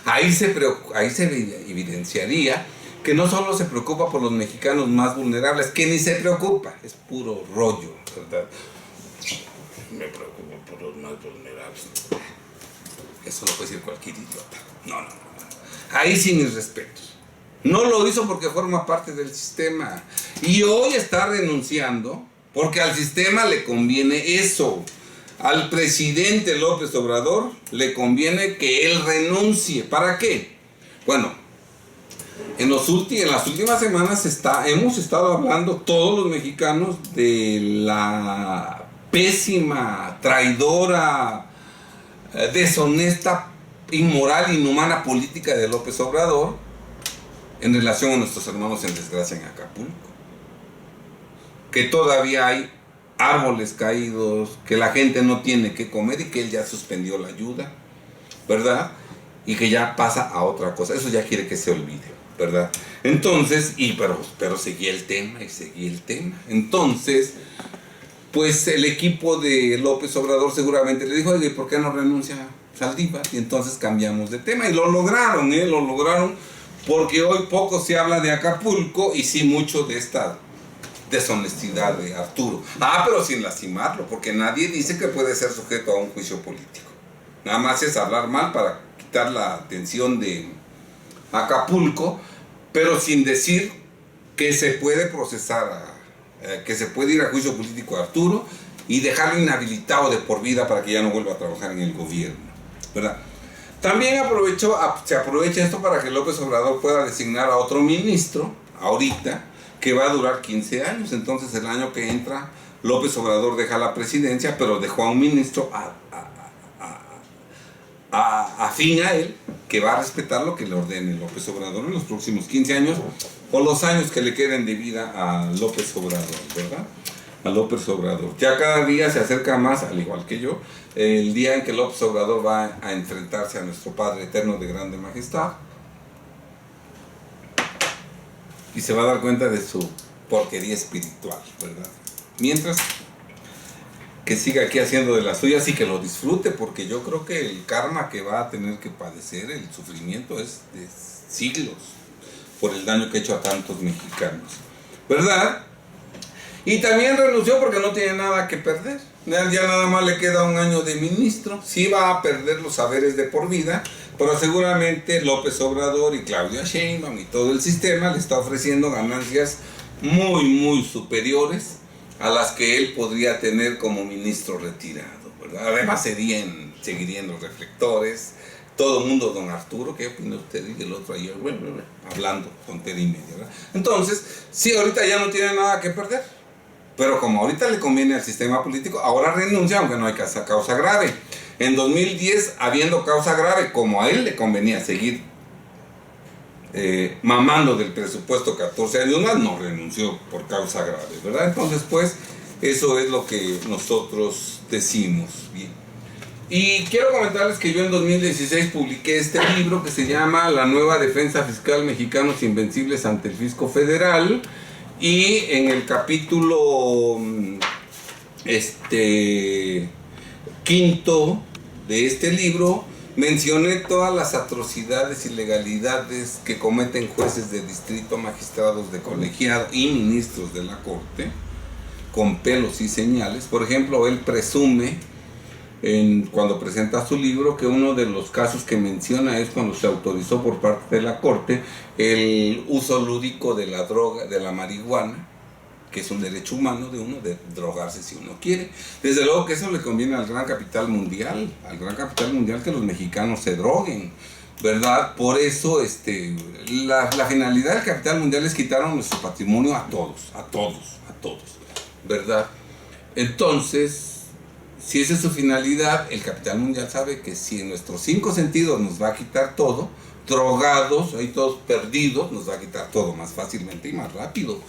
S1: Ahí se evidenciaría que no solo se preocupa por los mexicanos más vulnerables, que ni se preocupa, es puro rollo, ¿verdad? Me preocupo por los más vulnerables. Eso lo puede decir cualquier idiota. No. Ahí sí, mis respetos. No lo hizo porque forma parte del sistema. Y hoy está renunciando porque al sistema le conviene eso. Al presidente López Obrador le conviene que él renuncie. ¿Para qué? Bueno, en las últimas semanas hemos estado hablando todos los mexicanos de la pésima, traidora, deshonesta, inmoral, inhumana política de López Obrador en relación a nuestros hermanos en desgracia en Acapulco. Que todavía hay árboles caídos, que la gente no tiene que comer y que él ya suspendió la ayuda, ¿verdad? Y que ya pasa a otra cosa. Eso ya quiere que se olvide, ¿verdad? Entonces, pero seguía el tema y seguía el tema. Entonces, pues el equipo de López Obrador seguramente le dijo, oye, ¿por qué no renuncia Saldívar? Y entonces cambiamos de tema y lo lograron, lo lograron, porque hoy poco se habla de Acapulco y sí mucho de esta deshonestidad de Arturo. Pero sin lastimarlo, porque nadie dice que puede ser sujeto a un juicio político. Nada más es hablar mal para quitar la atención de Acapulco, pero sin decir que se puede procesar, que se puede ir a juicio político a Arturo y dejarlo inhabilitado de por vida para que ya no vuelva a trabajar en el gobierno, ¿verdad? También se aprovecha esto para que López Obrador pueda designar a otro ministro, ahorita, que va a durar 15 años. Entonces el año que entra López Obrador deja la presidencia, pero dejó a un ministro afín a él, que va a respetar lo que le ordene López Obrador en los próximos 15 años, o los años que le queden de vida a López Obrador, ¿verdad? A López Obrador. Ya cada día se acerca más, al igual que yo, el día en que López Obrador va a enfrentarse a nuestro Padre Eterno de Grande Majestad, y se va a dar cuenta de su porquería espiritual, ¿verdad? Mientras, que siga aquí haciendo de las suyas y que lo disfrute, porque yo creo que el karma que va a tener que padecer, el sufrimiento, es de siglos por el daño que ha hecho a tantos mexicanos, ¿verdad? Y también renunció porque no tiene nada que perder. Ya nada más le queda un año de ministro. Sí va a perder los saberes de por vida, pero seguramente López Obrador y Claudia Sheinbaum y todo el sistema le está ofreciendo ganancias muy, muy superiores a las que él podría tener como ministro retirado, ¿verdad? Además seguirían los reflectores, todo el mundo, don Arturo, ¿qué opina usted? Y el otro ayer, hablando tontería y media, ¿verdad? Entonces, sí, ahorita ya no tiene nada que perder, pero como ahorita le conviene al sistema político, ahora renuncia, aunque no hay causa grave. En 2010, habiendo causa grave, como a él le convenía seguir mamando del presupuesto 14 años más, no renunció por causa grave, ¿verdad? Entonces, pues, eso es lo que nosotros decimos. Bien. Y quiero comentarles que yo en 2016 publiqué este libro que se llama La nueva defensa fiscal: Mexicanos Invencibles ante el Fisco Federal, y en el capítulo quinto de este libro mencioné todas las atrocidades y ilegalidades que cometen jueces de distrito, magistrados de colegiado y ministros de la Corte, con pelos y señales. Por ejemplo, él presume, cuando presenta su libro, que uno de los casos que menciona es cuando se autorizó por parte de la Corte el uso lúdico de la droga, de la marihuana, que es un derecho humano de uno de drogarse si uno quiere. Desde luego que eso le conviene al gran capital mundial, que los mexicanos se droguen, ¿verdad? Por eso la finalidad del capital mundial es quitar nuestro patrimonio a todos, ¿verdad? Entonces, si esa es su finalidad, el capital mundial sabe que si en nuestros 5 sentidos nos va a quitar todo, drogados, ahí todos perdidos, nos va a quitar todo más fácilmente y más rápido.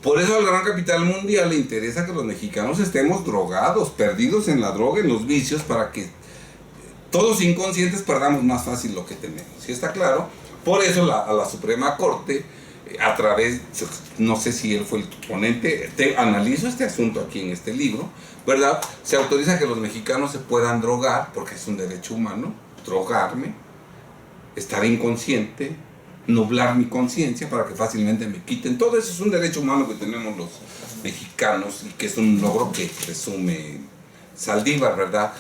S1: Por eso al gran capital mundial le interesa que los mexicanos estemos drogados, perdidos en la droga, en los vicios, para que todos inconscientes perdamos más fácil lo que tenemos. ¿Sí está claro? Por eso a la Suprema Corte, a través, no sé si él fue el ponente, analizo este asunto aquí en este libro, ¿verdad? Se autoriza que los mexicanos se puedan drogar, porque es un derecho humano, drogarme, estar inconsciente, nublar mi conciencia para que fácilmente me quiten. Todo eso es un derecho humano que tenemos los mexicanos y que es un logro que presume Saldívar, ¿verdad?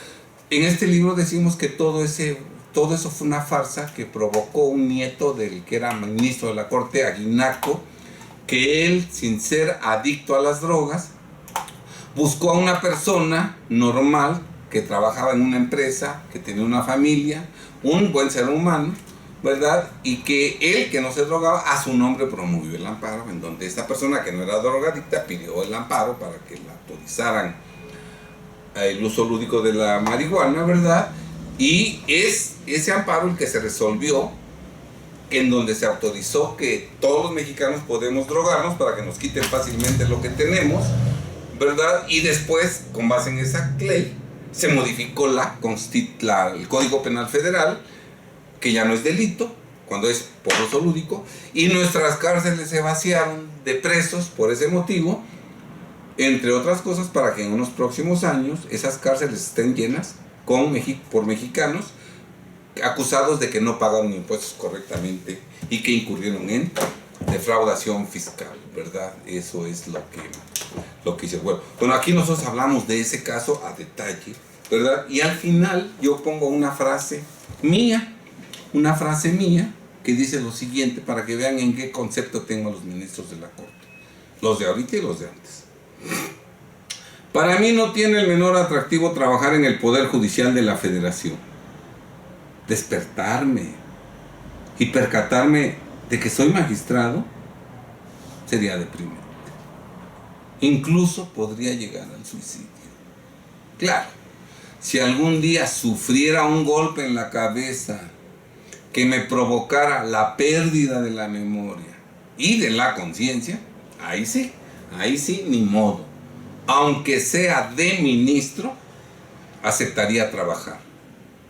S1: En este libro decimos que todo eso fue una farsa que provocó un nieto del que era ministro de la Corte, Aguinaco, que él, sin ser adicto a las drogas, buscó a una persona normal que trabajaba en una empresa, que tenía una familia, un buen ser humano, ¿verdad? Y que él, que no se drogaba, a su nombre promovió el amparo, en donde esta persona que no era drogadicta pidió el amparo para que la autorizaran el uso lúdico de la marihuana, ¿verdad? Y es ese amparo el que se resolvió, en donde se autorizó que todos los mexicanos podemos drogarnos para que nos quiten fácilmente lo que tenemos, ¿verdad? Y después, con base en esa ley, se modificó el Código Penal Federal, que ya no es delito cuando es por uso lúdico, y nuestras cárceles se vaciaron de presos por ese motivo, entre otras cosas, para que en unos próximos años esas cárceles estén llenas por mexicanos acusados de que no pagaron impuestos correctamente y que incurrieron en defraudación fiscal, ¿verdad? Eso es lo que hice. Bueno, aquí nosotros hablamos de ese caso a detalle, ¿verdad? Y al final yo pongo una frase mía que dice lo siguiente, para que vean en qué concepto tengo a los ministros de la Corte, los de ahorita y los de antes. Para mí no tiene el menor atractivo trabajar en el Poder Judicial de la Federación. Despertarme y percatarme de que soy magistrado sería deprimente. Incluso podría llegar al suicidio. Claro, si algún día sufriera un golpe en la cabeza que me provocara la pérdida de la memoria y de la conciencia, ahí sí, ni modo. Aunque sea de ministro, aceptaría trabajar,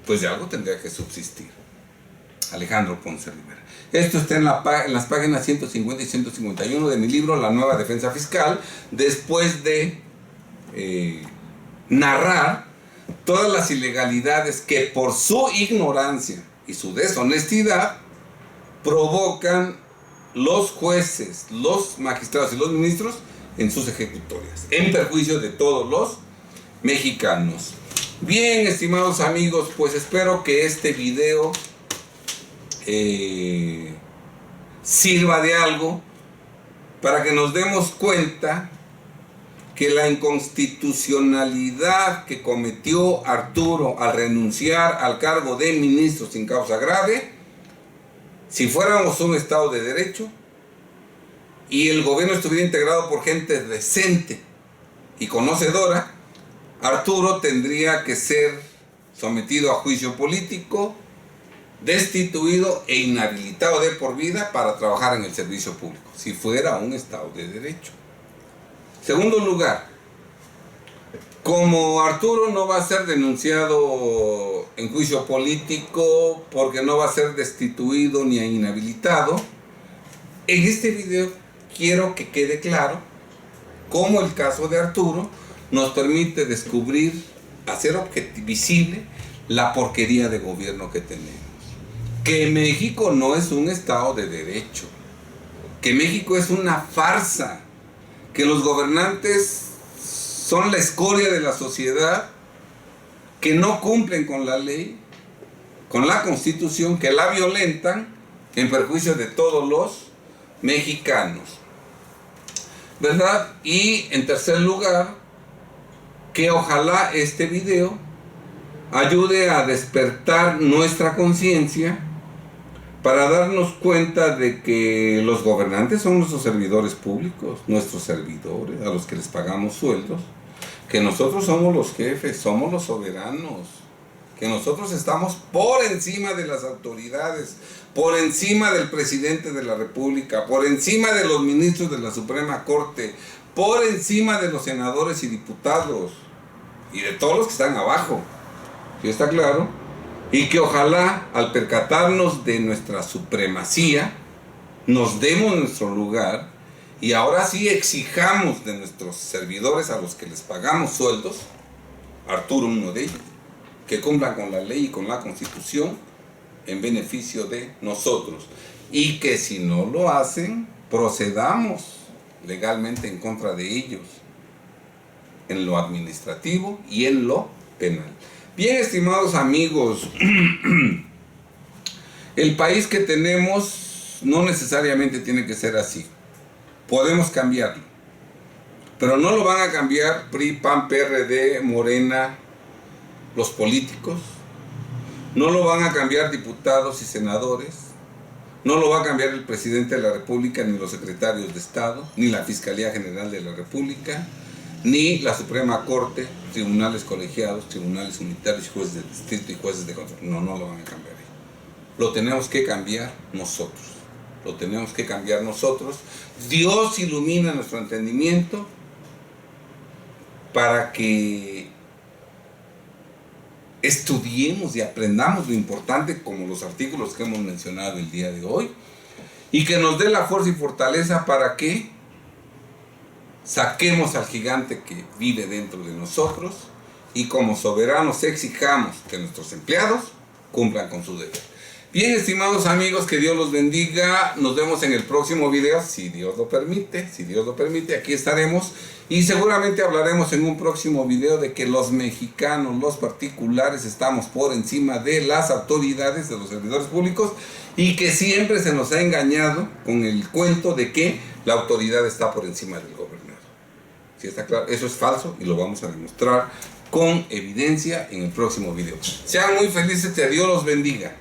S1: pues de algo tendría que subsistir. Alejandro Ponce Rivera. Esto está en las páginas 150 y 151 de mi libro La Nueva Defensa Fiscal, después de narrar todas las ilegalidades que por su ignorancia y su deshonestidad provocan los jueces, los magistrados y los ministros en sus ejecutorias, en perjuicio de todos los mexicanos. Bien, estimados amigos, pues espero que este video sirva de algo para que nos demos cuenta que la inconstitucionalidad que cometió Arturo al renunciar al cargo de ministro sin causa grave, si fuéramos un Estado de Derecho y el gobierno estuviera integrado por gente decente y conocedora, Arturo tendría que ser sometido a juicio político, destituido e inhabilitado de por vida para trabajar en el servicio público, si fuera un Estado de Derecho. Segundo lugar, como Arturo no va a ser denunciado en juicio político porque no va a ser destituido ni inhabilitado, en este video quiero que quede claro cómo el caso de Arturo nos permite descubrir, hacer visible la porquería de gobierno que tenemos. Que México no es un Estado de Derecho, que México es una farsa, que los gobernantes son la escoria de la sociedad, que no cumplen con la ley, con la Constitución, que la violentan en perjuicio de todos los mexicanos, ¿verdad? Y en tercer lugar, que ojalá este video ayude a despertar nuestra conciencia para darnos cuenta de que los gobernantes son nuestros servidores públicos, nuestros servidores, a los que les pagamos sueldos, que nosotros somos los jefes, somos los soberanos, que nosotros estamos por encima de las autoridades, por encima del presidente de la República, por encima de los ministros de la Suprema Corte, por encima de los senadores y diputados y de todos los que están abajo. ¿Sí está claro? Y que ojalá, al percatarnos de nuestra supremacía, nos demos nuestro lugar y ahora sí exijamos de nuestros servidores a los que les pagamos sueldos, Arturo uno de ellos, que cumplan con la ley y con la Constitución en beneficio de nosotros. Y que si no lo hacen, procedamos legalmente en contra de ellos, en lo administrativo y en lo penal. Bien, estimados amigos, el país que tenemos no necesariamente tiene que ser así. Podemos cambiarlo, pero no lo van a cambiar PRI, PAN, PRD, Morena, los políticos. No lo van a cambiar diputados y senadores, no lo va a cambiar el presidente de la República, ni los secretarios de Estado, ni la Fiscalía General de la República, ni la Suprema Corte, tribunales colegiados, tribunales unitarios, jueces de distrito y jueces de control. No, no lo van a cambiar. Lo tenemos que cambiar nosotros. Lo tenemos que cambiar nosotros. Dios ilumina nuestro entendimiento para que estudiemos y aprendamos lo importante, como los artículos que hemos mencionado el día de hoy, y que nos dé la fuerza y fortaleza para que saquemos al gigante que vive dentro de nosotros y como soberanos exijamos que nuestros empleados cumplan con su deber. Bien, estimados amigos, que Dios los bendiga. Nos vemos en el próximo video, si Dios lo permite. Si Dios lo permite, aquí estaremos. Y seguramente hablaremos en un próximo video de que los mexicanos, los particulares, estamos por encima de las autoridades, de los servidores públicos, y que siempre se nos ha engañado con el cuento de que la autoridad está por encima del gobernador. ¿Sí está claro? Eso es falso y lo vamos a demostrar con evidencia en el próximo video. Sean muy felices, que Dios los bendiga.